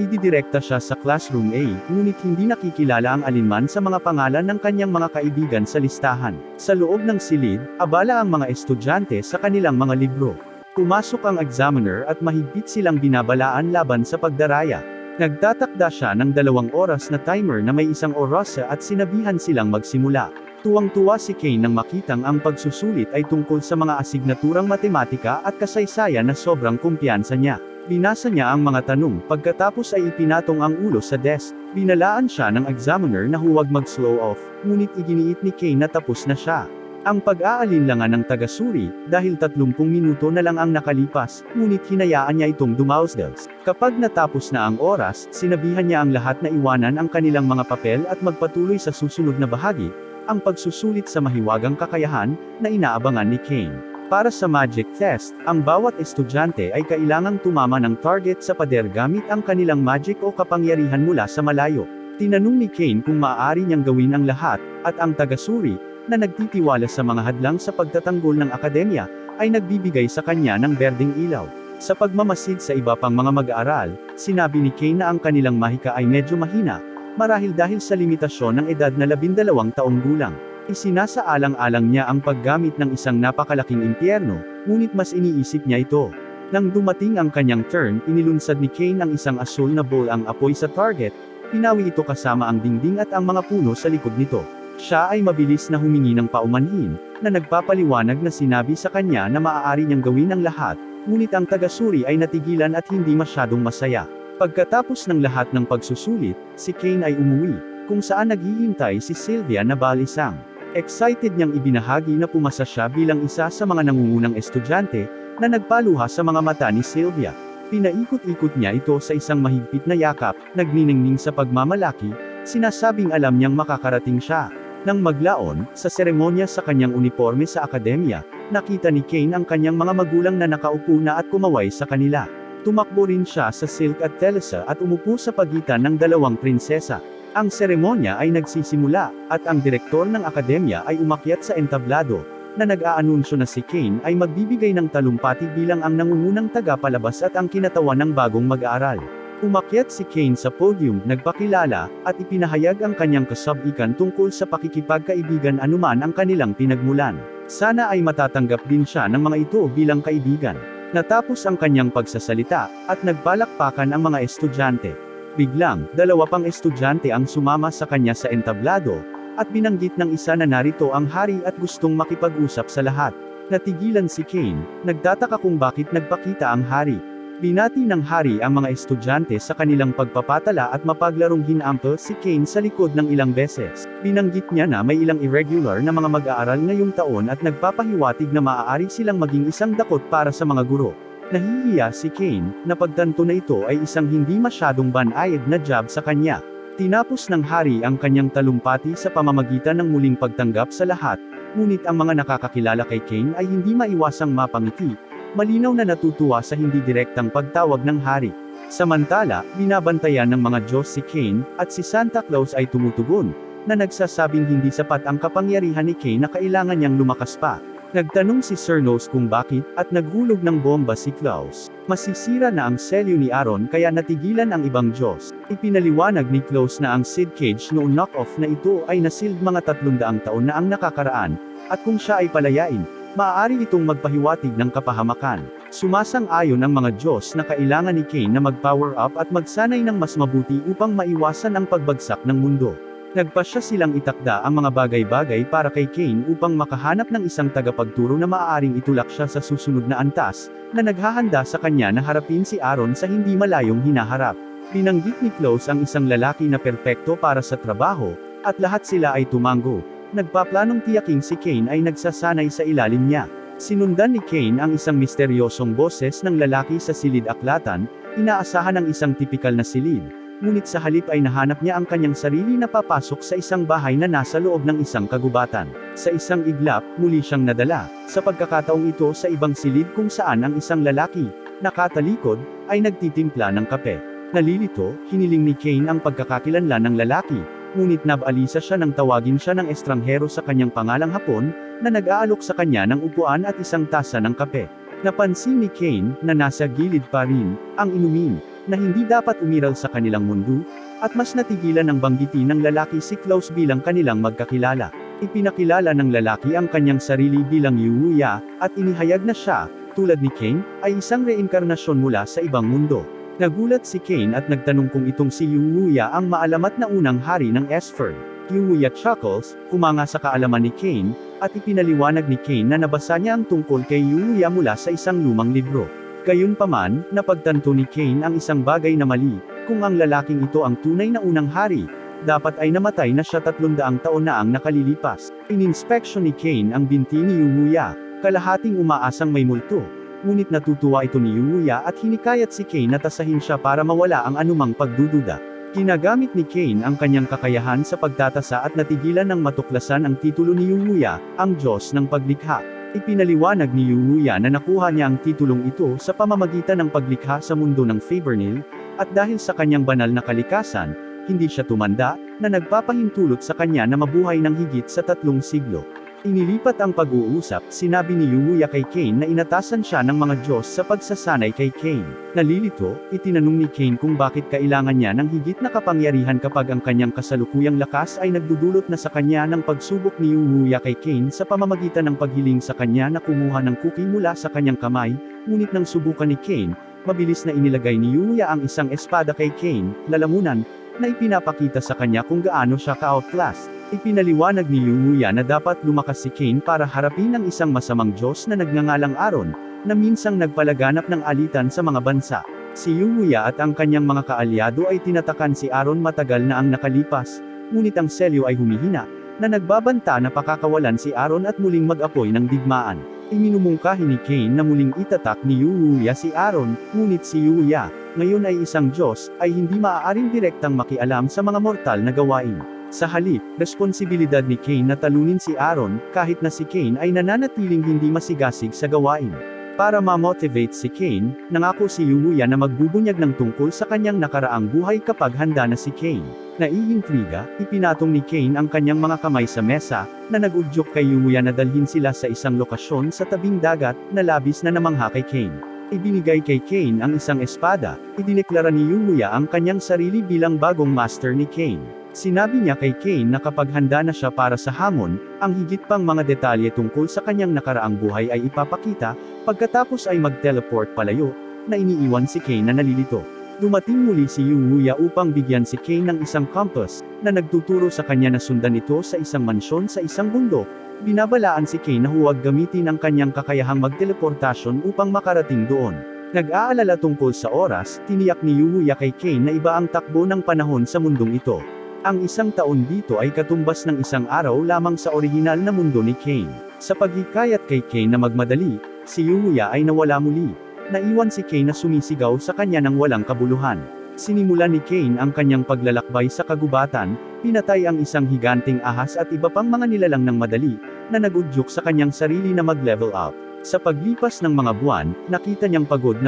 Ididirekta siya sa classroom A, ngunit hindi nakikilala ang alinman sa mga pangalan ng kanyang mga kaibigan sa listahan. Sa loob ng silid, abala ang mga estudyante sa kanilang mga libro. Pumasok ang examiner at mahigpit silang binabalaan laban sa pagdaraya. Nagtatakda siya ng 2 oras na timer na may isang orasa at sinabihan silang magsimula. Tuwang-tuwa si Kane nang makitang ang pagsusulit ay tungkol sa mga asignaturang matematika at kasaysayan na sobrang kumpiyansa niya. Binasa niya ang mga tanong, pagkatapos ay ipinatong ang ulo sa desk. Binalaan siya ng examiner na huwag mag-slow off, ngunit iginiit ni Kane na tapos na siya. Ang pag-aalinlangan ng taga-suri, dahil 30 minuto na lang ang nakalipas, ngunit hinayaan niya itong dumausdos. Kapag natapos na ang oras, sinabihan niya ang lahat na iwanan ang kanilang mga papel at magpatuloy sa susunod na bahagi, ang pagsusulit sa mahiwagang kakayahan, na inaabangan ni Kane. Para sa Magic Test, ang bawat estudyante ay kailangang tumama ng target sa pader gamit ang kanilang magic o kapangyarihan mula sa malayo. Tinanong ni Kane kung maaari niyang gawin ang lahat, at ang taga-suri, na nagtitiwala sa mga hadlang sa pagtatanggol ng akademya, ay nagbibigay sa kanya ng berdeng ilaw. Sa pagmamasid sa iba pang mga mag-aaral, sinabi ni Kane na ang kanilang mahika ay medyo mahina, marahil dahil sa limitasyon ng edad na 12 taong gulang. Isinasaalang-alang niya ang paggamit ng isang napakalaking impyerno, ngunit mas iniisip niya ito. Nang dumating ang kanyang turn, inilunsad ni Kane ang isang asul na ball ang apoy sa target, pinawi ito kasama ang dingding at ang mga puno sa likod nito. Siya ay mabilis na humingi ng paumanhin, na nagpapaliwanag na sinabi sa kanya na maaari niyang gawin ang lahat, ngunit ang taga-suri ay natigilan at hindi masyadong masaya. Pagkatapos ng lahat ng pagsusulit, si Kane ay umuwi, kung saan naghihintay si Sylvia na balisang. Excited niyang ibinahagi na pumasa siya bilang isa sa mga nangungunang estudyante, na nagpaluha sa mga mata ni Sylvia. Pinaikot-ikot niya ito sa isang mahigpit na yakap, nagniningning sa pagmamalaki, sinasabing alam niyang makakarating siya. Nang maglaon, sa seremonya sa kanyang uniforme sa akademya, nakita ni Kane ang kanyang mga magulang na nakaupo na at kumaway sa kanila. Tumakbo rin siya sa silk at telesa at umupo sa pagitan ng 2 prinsesa. Ang seremonya ay nagsisimula, at ang direktor ng akademya ay umakyat sa entablado, na nag-aanunsyo na si Kane ay magbibigay ng talumpati bilang ang nangungunang tagapalabas at ang kinatawan ng bagong mag-aaral. Umakyat si Kane sa podium, nagpakilala, at ipinahayag ang kanyang kasab-ikan tungkol sa pakikipagkaibigan anuman ang kanilang pinagmulan. Sana ay matatanggap din siya ng mga ito bilang kaibigan. Natapos ang kanyang pagsasalita, at nagpalakpakan ang mga estudyante. Biglang, 2 pang estudyante ang sumama sa kanya sa entablado, at binanggit ng isa na narito ang hari at gustong makipag-usap sa lahat. Natigilan si Kane, nagtataka kung bakit nagpakita ang hari. Binati ng hari ang mga estudyante sa kanilang pagpapatala at mapaglarong hinampo si Kane sa likod ng ilang beses. Binanggit niya na may ilang irregular na mga mag-aaral ngayong taon at nagpapahiwatig na maaari silang maging isang dakot para sa mga guro. Nahihiya si Kane, na pagtanto na ito ay isang hindi masyadong banayad na job sa kanya. Tinapos ng hari ang kanyang talumpati sa pamamagitan ng muling pagtanggap sa lahat, ngunit ang mga nakakakilala kay Kane ay hindi maiwasang mapangiti. Malinaw na natutuwa sa hindi direktang pagtawag ng hari. Samantala, binabantayan ng mga Diyos si Kane, at si Santa Claus ay tumutugon, na nagsasabing hindi sapat ang kapangyarihan ni Kane na kailangan niyang lumakas pa. Nagtanong si Sir Nose kung bakit, at naghulog ng bomba si Claus. Masisira na ang selyo ni Aaron kaya natigilan ang ibang Diyos. Ipinaliwanag ni Claus na ang Seed Cage noong knock-off na ito ay nasealed mga 300 taon na ang nakakaraan, at kung siya ay palayain, maaari itong magpahiwatig ng kapahamakan. Sumasang-ayon ang mga Diyos na kailangan ni Kane na mag-power up at magsanay ng mas mabuti upang maiwasan ang pagbagsak ng mundo. Nagpasya silang itakda ang mga bagay-bagay para kay Kane upang makahanap ng isang tagapagturo na maaaring itulak siya sa susunod na antas, na naghahanda sa kanya na harapin si Aaron sa hindi malayong hinaharap. Binanggit ni Claus ang isang lalaki na perpekto para sa trabaho, at lahat sila ay tumango. nagpaplanong tiyaking si Kane ay nagsasanay sa ilalim niya. Sinundan ni Kane ang isang misteryosong boses ng lalaki sa silid-aklatan, inaasahan ang isang tipikal na silid, ngunit sa halip ay nahanap niya ang kanyang sarili na papasok sa isang bahay na nasa loob ng isang kagubatan. Sa isang iglap, muli siyang nadala, sa pagkakataong ito sa ibang silid kung saan ang isang lalaki, nakatalikod, ay nagtitimpla ng kape. Nalilito, hiniling ni Kane ang pagkakakilanlan ng lalaki, ngunit nab-alisa siya nang tawagin siya ng estranghero sa kanyang pangalang Hapon, na nag-aalok sa kanya ng upuan at isang tasa ng kape. Napansin ni Kane, na nasa gilid pa rin, ang inumin, na hindi dapat umiral sa kanilang mundo, at mas natigilan ng banggiti ng lalaki si Klaus bilang kanilang magkakilala. Ipinakilala ng lalaki ang kanyang sarili bilang Yuya, at inihayag na siya, tulad ni Kane, ay isang reinkarnasyon mula sa ibang mundo. Nagulat si Kane at nagtanong kung itong si Yuya ang maalamat na unang hari ng Esford. Yuya chuckles, humanga sa kaalaman ni Kane, at ipinaliwanag ni Kane na nabasa niya ang tungkol kay Yuya mula sa isang lumang libro. Gayunpaman, napagtanto ni Kane ang isang bagay na mali, kung ang lalaking ito ang tunay na unang hari, dapat ay namatay na siya 300 taon na ang nakalilipas. Ininspeksyon ni Kane ang binti ni Yuya, kalahating umaasang may multo, ngunit natutuwa ito ni Yuya at hinikayat si Kane na tasahin siya para mawala ang anumang pagdududa. Ginagamit ni Kane ang kanyang kakayahan sa pagtatasa at natigilan ng matuklasan ang titulo ni Yuya, ang Diyos ng Paglikha. Ipinaliwanag ni Yuya na nakuha niya ang titulong ito sa pamamagitan ng paglikha sa mundo ng Fabernil, at dahil sa kanyang banal na kalikasan, hindi siya tumanda, na nagpapahintulot sa kanya na mabuhay ng higit sa 3 siglo. Inilipat ang pag-uusap, sinabi ni Yuya kay Kane na inatasan siya ng mga Diyos sa pagsasanay kay Kane. Nalilito, itinanong ni Kane kung bakit kailangan niya ng higit na kapangyarihan kapag ang kanyang kasalukuyang lakas ay nagdudulot na sa kanya ng pagsubok ni Yuya kay Kane sa pamamagitan ng paghiling sa kanya na kumuha ng cookie mula sa kanyang kamay, ngunit nang subukan ni Kane, mabilis na inilagay ni Yuya ang isang espada kay Kane, lalamunan, na ipinapakita sa kanya kung gaano siya ka-outlast. Ipinaliwanag ni Yuya na dapat lumakas si Kane para harapin ang isang masamang Diyos na nagngangalang Aron, na minsang nagpalaganap ng alitan sa mga bansa. Si Yuya at ang kanyang mga kaalyado ay tinatakan si Aron matagal na ang nakalipas, ngunit ang selyo ay humihina, na nagbabanta na pakakawalan si Aron at muling mag-apoy ng digmaan. Iminumungkahi ni Kane na muling itatak ni Yuya si Aron, ngunit si Yuya, ngayon ay isang Diyos, ay hindi maaaring direktang makialam sa mga mortal na gawain. Sa halip, responsibilidad ni Kane na talunin si Aron, kahit na si Kane ay nananatiling hindi masigasig sa gawain. Para ma-motivate si Kane, nangako si Yuya na magbubunyag ng tungkol sa kanyang nakaraang buhay kapag handa na si Kane. Naiintriga, ipinatong ni Kane ang kanyang mga kamay sa mesa, na nag-udyok kay Yuya na dalhin sila sa isang lokasyon sa tabing dagat, na labis na namangha kay Kane. Ibinigay kay Kane ang isang espada, idineklara ni Yuya ang kanyang sarili bilang bagong master ni Kane. Sinabi niya kay Kane na kapag handa na siya para sa hamon, ang higit pang mga detalye tungkol sa kanyang nakaraang buhay ay ipapakita, pagkatapos ay mag-teleport palayo, na iniiwan si Kane na nalilito. Dumating muli si Yuya upang bigyan si Kane ng isang compass, na nagtuturo sa kanya na sundan ito sa isang mansyon sa isang bundok. Binabalaan si Kane na huwag gamitin ang kanyang kakayahang magteleportasyon upang makarating doon. Nag-aalala tungkol sa oras, tiniyak ni Yuya kay Kane na iba ang takbo ng panahon sa mundong ito. Ang isang taon dito ay katumbas ng isang araw lamang sa orihinal na mundo ni Kane. Sa paghikayat kay Kane na magmadali, si Yuya ay nawala muli. Naiwan si Kane na sumisigaw sa kanya ng walang kabuluhan. Sinimulan ni Kane ang kanyang paglalakbay sa kagubatan, pinatay ang isang higanting ahas at iba pang mga nilalang ng madali, na nagudyok sa kanyang sarili na mag-level up. Sa paglipas ng mga buwan, nakita niyang pagod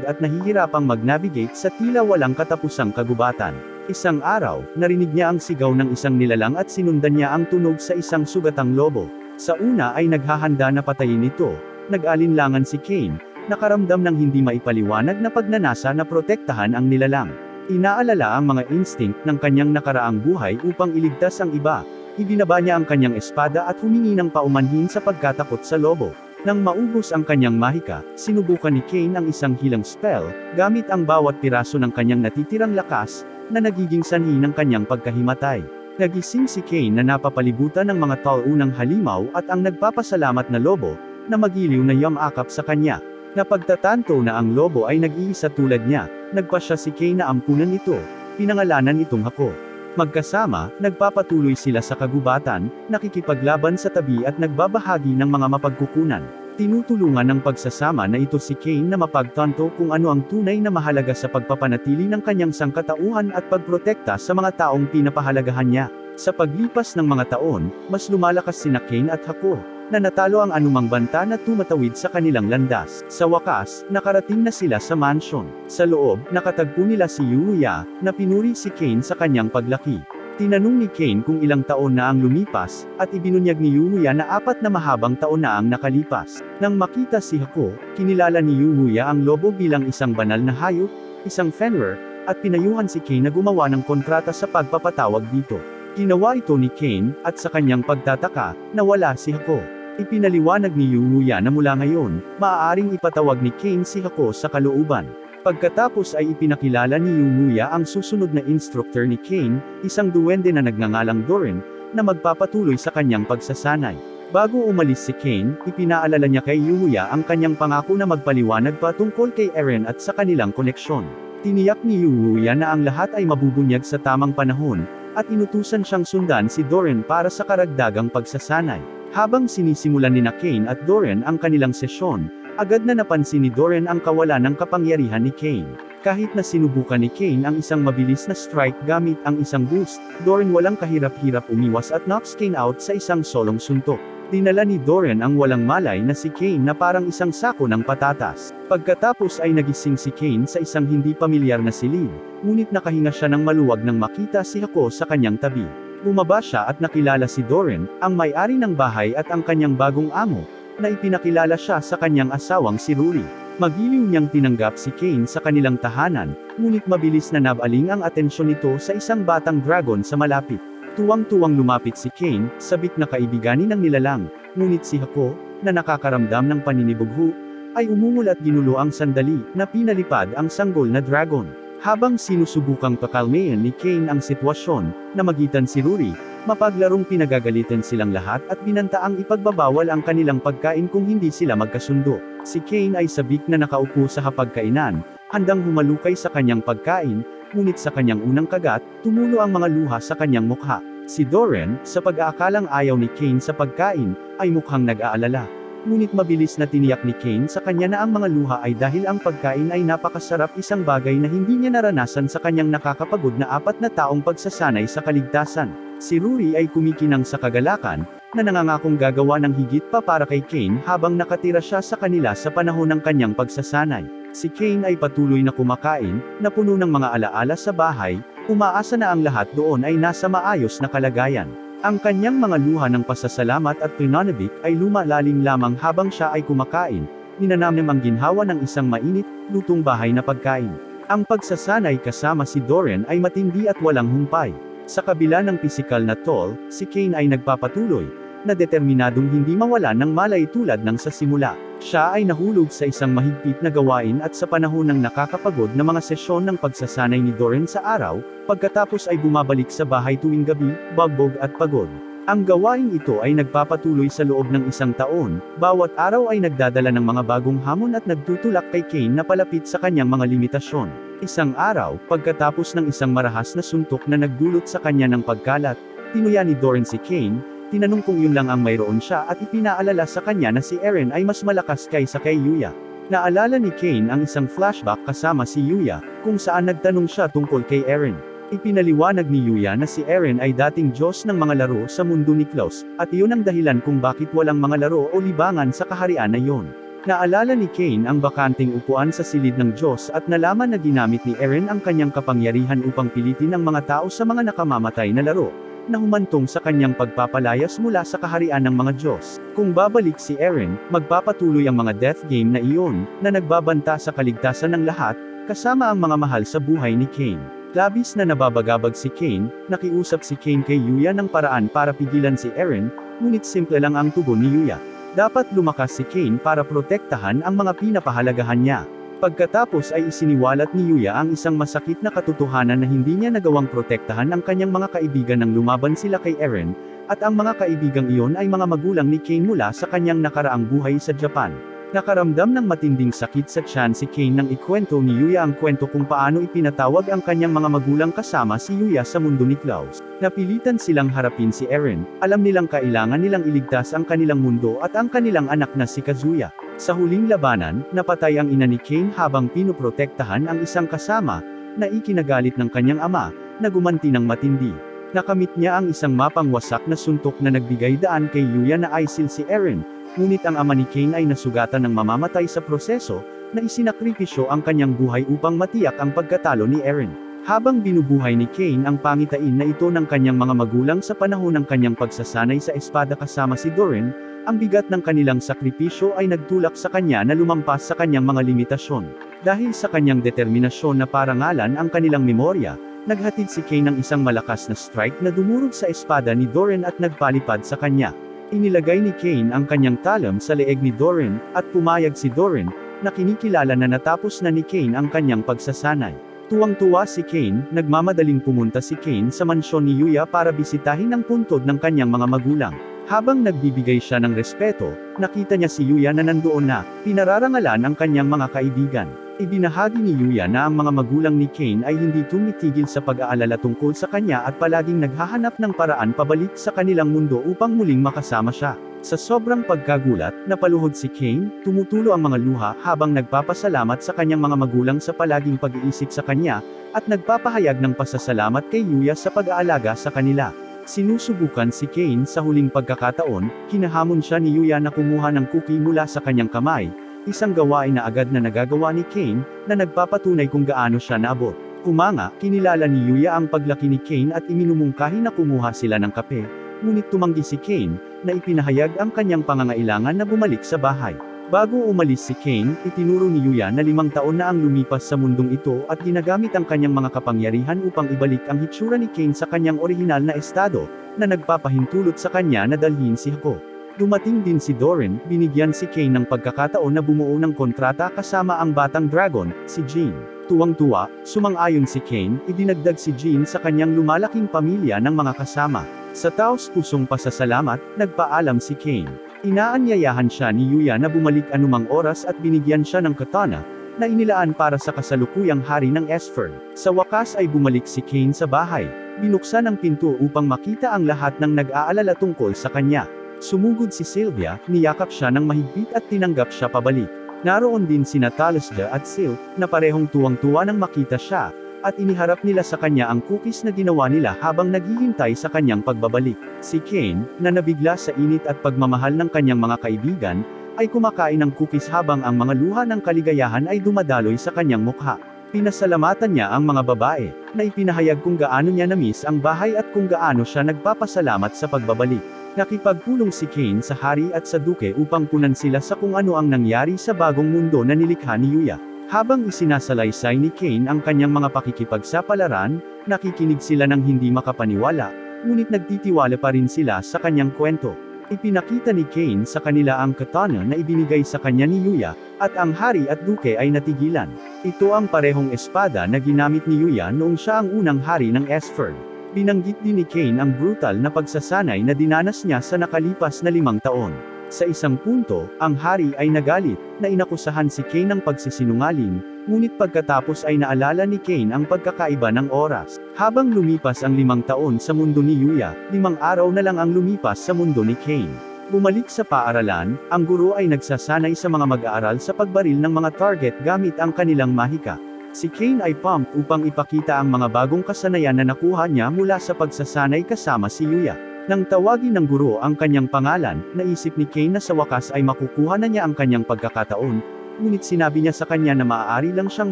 at nahihirapang mag-navigate sa tila walang katapusang kagubatan. Isang araw, narinig niya ang sigaw ng isang nilalang at sinundan niya ang tunog sa isang sugatang lobo. Sa una ay naghahanda na patayin ito. Nag-alinlangan si Kane, nakaramdam ng hindi maipaliwanag na pagnanasa na protektahan ang nilalang. Inaalala ang mga instinct ng kanyang nakaraang buhay upang iligtas ang iba. Ibinaba niya ang kanyang espada at humingi ng paumanhin sa pagkatakot sa lobo. Nang maubos ang kanyang mahika, sinubukan ni Kane ang isang healing spell, gamit ang bawat piraso ng kanyang natitirang lakas, na nagiging sanhi ng kanyang pagkahimatay. Nagising si Kane na napapalibutan ng mga taunang halimaw at ang nagpapasalamat na lobo, na magiliw na yumakap sa kanya. Napagtatanto na ang lobo ay nag-iisa tulad niya, nagpasya si Kane na ampunan ito, pinangalanan itong Hako. Magkasama, nagpapatuloy sila sa kagubatan, nakikipaglaban sa tabi at nagbabahagi ng mga mapagkukunan. Tinutulungan ng pagsasama na ito si Kane na mapagtanto kung ano ang tunay na mahalaga sa pagpapanatili ng kanyang sangkatauhan at pagprotekta sa mga taong pinapahalagahan niya. Sa paglipas ng mga taon, mas lumalakas sina Kane at Hako, na natalo ang anumang banta na tumatawid sa kanilang landas. Sa wakas, nakarating na sila sa mansion. Sa loob, nakatagpo nila si Yuya, na pinuri si Kane sa kanyang paglaki. Tinanong ni Kane kung ilang taon na ang lumipas, at ibinunyag ni Yuya na 4 na mahabang taon na ang nakalipas. Nang makita si Hako, kinilala ni Yuya ang lobo bilang isang banal na hayop, isang Fenrir, at pinayuhan si Kane na gumawa ng kontrata sa pagpapatawag dito. Ginawa ito ni Kane, at sa kanyang pagtataka, nawala si Hako. Ipinaliwanag ni Yuya na mula ngayon, maaaring ipatawag ni Kane si Hako sa kalooban. Pagkatapos ay ipinakilala ni Yuya ang susunod na instructor ni Kane, isang duwende na nagngangalang Doran, na magpapatuloy sa kanyang pagsasanay. Bago umalis si Kane, ipinaalala niya kay Yuya ang kanyang pangako na magpaliwanag pa tungkol kay Eren at sa kanilang koneksyon. Tiniyak ni Yuya na ang lahat ay mabubunyag sa tamang panahon, at inutusan siyang sundan si Doran para sa karagdagang pagsasanay. Habang sinisimulan ni Kane at Doran ang kanilang sesyon, agad na napansin ni Doran ang kawalan ng kapangyarihan ni Kane. Kahit na sinubukan ni Kane ang isang mabilis na strike gamit ang isang boost, Doran walang kahirap-hirap umiwas at knocks Kane out sa isang solong suntok. Dinala ni Doran ang walang malay na si Kane na parang isang sako ng patatas. Pagkatapos ay nagising si Kane sa isang hindi pamilyar na silid, ngunit nakahinga siya ng maluwag nang makita si Hako sa kanyang tabi. Bumaba siya at nakilala si Doran, ang may-ari ng bahay at ang kanyang bagong amo, na ipinakilala siya sa kanyang asawang si Ruri. Magiliw niyang tinanggap si Kane sa kanilang tahanan, ngunit mabilis na nabaling ang atensyon nito sa isang batang dragon sa malapit. Tuwang-tuwang lumapit si Kane, sabik na kaibiganin ng nilalang, ngunit si Hako, na nakakaramdam ng paninibugho, ay umungol at ginulo ang sandali, na pinalipad ang sanggol na dragon. Habang sinusubukang pakalmayan ni Kane ang sitwasyon, namagitan si Ruri, mapaglarong pinagagalitan silang lahat at binantaang ipagbabawal ang kanilang pagkain kung hindi sila magkasundo. Si Kane ay sabik na nakaupo sa hapagkainan, handang humalukay sa kanyang pagkain, ngunit sa kanyang unang kagat, tumulo ang mga luha sa kanyang mukha. Si Doran, sa pag-aakalang ayaw ni Kane sa pagkain, ay mukhang nag-aalala. Ngunit mabilis na tiniyak ni Kane sa kanya na ang mga luha ay dahil ang pagkain ay napakasarap, isang bagay na hindi niya naranasan sa kanyang nakakapagod na 4 na taong pagsasanay sa kaligtasan. Si Ruri ay kumikinang sa kagalakan, na nangangakong gagawa ng higit pa para kay Kane habang nakatira siya sa kanila sa panahon ng kanyang pagsasanay. Si Kane ay patuloy na kumakain, na puno ng mga alaala sa bahay, umaasa na ang lahat doon ay nasa maayos na kalagayan. Ang kanyang mga luha ng pasasalamat at pinanabik ay lumalalim lamang habang siya ay kumakain, ninanamnam ang ginhawa ng isang mainit, lutong bahay na pagkain. Ang pagsasanay kasama si Doran ay matindi at walang humpay. Sa kabila ng pisikal na toll, si Kane ay nagpapatuloy, na determinadong hindi mawalan ng malay tulad ng sa simula. Siya ay nahulog sa isang mahigpit na gawain at sa panahon ng nakakapagod na mga sesyon ng pagsasanay ni Doran sa araw, pagkatapos ay bumabalik sa bahay tuwing gabi, bagbog at pagod. Ang gawain ito ay nagpapatuloy sa loob ng 1 taon, bawat araw ay nagdadala ng mga bagong hamon at nagtutulak kay Kane na palapit sa kanyang mga limitasyon. Isang araw, pagkatapos ng isang marahas na suntok na nagdulot sa kanya ng pagkalat, tinuya ni Doran si Kane, tinanong kung yun lang ang mayroon siya at ipinaalala sa kanya na si Eren ay mas malakas kaysa kay Yuya. Naalala ni Kane ang isang flashback kasama si Yuya, kung saan nagtanong siya tungkol kay Eren. Ipinaliwanag ni Yuya na si Eren ay dating Diyos ng mga laro sa mundo ni Klaus, at iyon ang dahilan kung bakit walang mga laro o libangan sa kaharian na iyon. Naalala ni Kane ang bakanting upuan sa silid ng Diyos at nalaman na ginamit ni Eren ang kanyang kapangyarihan upang pilitin ang mga tao sa mga nakamamatay na laro, na humantong sa kanyang pagpapalayas mula sa kaharian ng mga Diyos. Kung babalik si Eren, magpapatuloy ang mga death game na iyon, na nagbabanta sa kaligtasan ng lahat, kasama ang mga mahal sa buhay ni Kane. Labis na nababagabag si Kane, nakiusap si Kane kay Yuya ng paraan para pigilan si Eren, ngunit simple lang ang tugon ni Yuya. Dapat lumakas si Kane para protektahan ang mga pinapahalagahan niya. Pagkatapos ay isiniwalat ni Yuya ang isang masakit na katotohanan na hindi niya nagawang protektahan ang kanyang mga kaibigan nang lumaban sila kay Eren, at ang mga kaibigang iyon ay mga magulang ni Kane mula sa kanyang nakaraang buhay sa Japan. Nakaramdam ng matinding sakit sa tiyan si Kane nang ikwento ni Yuya ang kwento kung paano ipinatawag ang kanyang mga magulang kasama si Yuya sa mundo ni Klaus. Napilitan silang harapin si Eren, alam nilang kailangan nilang iligtas ang kanilang mundo at ang kanilang anak na si Kazuya. Sa huling labanan, napatay ang ina ni Kane habang pinoprotektahan ang isang kasama, na ikinagalit ng kanyang ama, na gumanti ng matindi. Nakamit niya ang isang mapangwasak na suntok na nagbigay daan kay Yuya na Aisil si Eren, ngunit ang ama ni Kane ay nasugatan ng mamamatay sa proseso, na isinakripisyo ang kanyang buhay upang matiyak ang pagkatalo ni Eren. Habang binubuhay ni Kane ang pangitain na ito ng kanyang mga magulang sa panahon ng kanyang pagsasanay sa espada kasama si Doran, ang bigat ng kanilang sakripisyo ay nagtulak sa kanya na lumampas sa kanyang mga limitasyon. Dahil sa kanyang determinasyon na parangalan ang kanilang memorya, naghatid si Kane ng isang malakas na strike na dumurog sa espada ni Doran at nagpalipad sa kanya. Inilagay ni Kane ang kanyang talon sa leeg ni Doran, at pumayag si Doran, na kinikilala na natapos na ni Kane ang kanyang pagsasanay. Tuwang-tuwa si Kane, nagmamadaling pumunta si Kane sa mansyon ni Yuya para bisitahin ang puntod ng kanyang mga magulang. Habang nagbibigay siya ng respeto, nakita niya si Yuya na nandoon na, pinararangalan ang kanyang mga kaibigan. Ibinahagi ni Yuya na ang mga magulang ni Kane ay hindi tumitigil sa pag-aalala tungkol sa kanya at palaging naghahanap ng paraan pabalik sa kanilang mundo upang muling makasama siya. Sa sobrang pagkagulat, napaluhod si Kane, tumutulo ang mga luha habang nagpapasalamat sa kanyang mga magulang sa palaging pag-iisip sa kanya, at nagpapahayag ng pasasalamat kay Yuya sa pag-aalaga sa kanila. Sinusubukan si Kane sa huling pagkakataon, kinahamon siya ni Yuya na kumuha ng cookie mula sa kanyang kamay, isang gawain na agad na nagagawa ni Kane, na nagpapatunay kung gaano siya naabot. Kumanga, kinilala ni Yuya ang paglaki ni Kane at iminumungkahi na kumuha sila ng kape, ngunit tumanggi si Kane, na ipinahayag ang kanyang pangangailangan na bumalik sa bahay. Bago umalis si Kane, itinuro ni Yuya na 5 taon na ang lumipas sa mundong ito at ginagamit ang kanyang mga kapangyarihan upang ibalik ang hitsura ni Kane sa kanyang orihinal na estado, na nagpapahintulot sa kanya na dalhin si Hako. Dumating din si Doran, binigyan si Kane ng pagkakataon na bumuo ng kontrata kasama ang batang dragon, si Jean. Tuwang-tuwa, sumang-ayon si Kane, idinagdag si Jean sa kanyang lumalaking pamilya ng mga kasama. Sa taos-pusong pasasalamat, nagpaalam si Kane. Inaanyayahan siya ni Yuya na bumalik anumang oras at binigyan siya ng katana, na inilaan para sa kasalukuyang hari ng Esfern. Sa wakas ay bumalik si Kane sa bahay. Binuksan ang pinto upang makita ang lahat ng nag-aalala tungkol sa kanya. Sumugod si Sylvia, niyakap siya ng mahigpit at tinanggap siya pabalik. Naroon din sina Talasja at Sylph, na parehong tuwang-tuwa nang makita siya, at iniharap nila sa kanya ang cookies na ginawa nila habang naghihintay sa kanyang pagbabalik. Si Kane, na nabigla sa init at pagmamahal ng kanyang mga kaibigan, ay kumakain ng cookies habang ang mga luha ng kaligayahan ay dumadaloy sa kanyang mukha. Pinasalamatan niya ang mga babae, na ipinahayag kung gaano niya na-miss ang bahay at kung gaano siya nagpapasalamat sa pagbabalik. Nakipagpulong si Kane sa hari at sa duke upang punan sila sa kung ano ang nangyari sa bagong mundo na nilikha ni Yuya. Habang isinasalaysay ni Kane ang kanyang mga pakikipagsapalaran, nakikinig sila ng hindi makapaniwala, ngunit nagtitiwala pa rin sila sa kanyang kwento. Ipinakita ni Kane sa kanila ang katana na ibinigay sa kanya ni Yuya, at ang hari at duke ay natigilan. Ito ang parehong espada na ginamit ni Yuya noong siya ang unang hari ng Esfern. Binanggit din ni Kane ang brutal na pagsasanay na dinanas niya sa nakalipas na 5 taon. Sa isang punto, ang hari ay nagalit, na inakusahan si Kane ng pagsisinungaling, ngunit pagkatapos ay naalala ni Kane ang pagkakaiba ng oras. Habang lumipas ang 5 taon sa mundo ni Yuya, 5 araw na lang ang lumipas sa mundo ni Kane. Bumalik sa paaralan, ang guro ay nagsasanay sa mga mag-aaral sa pagbaril ng mga target gamit ang kanilang mahika. Si Kane ay pumped upang ipakita ang mga bagong kasanayan na nakuha niya mula sa pagsasanay kasama si Yuya. Nang tawagin ng guro ang kanyang pangalan, naisip ni Kane na sa wakas ay makukuha na niya ang kanyang pagkakataon, ngunit sinabi niya sa kanya na maaari lang siyang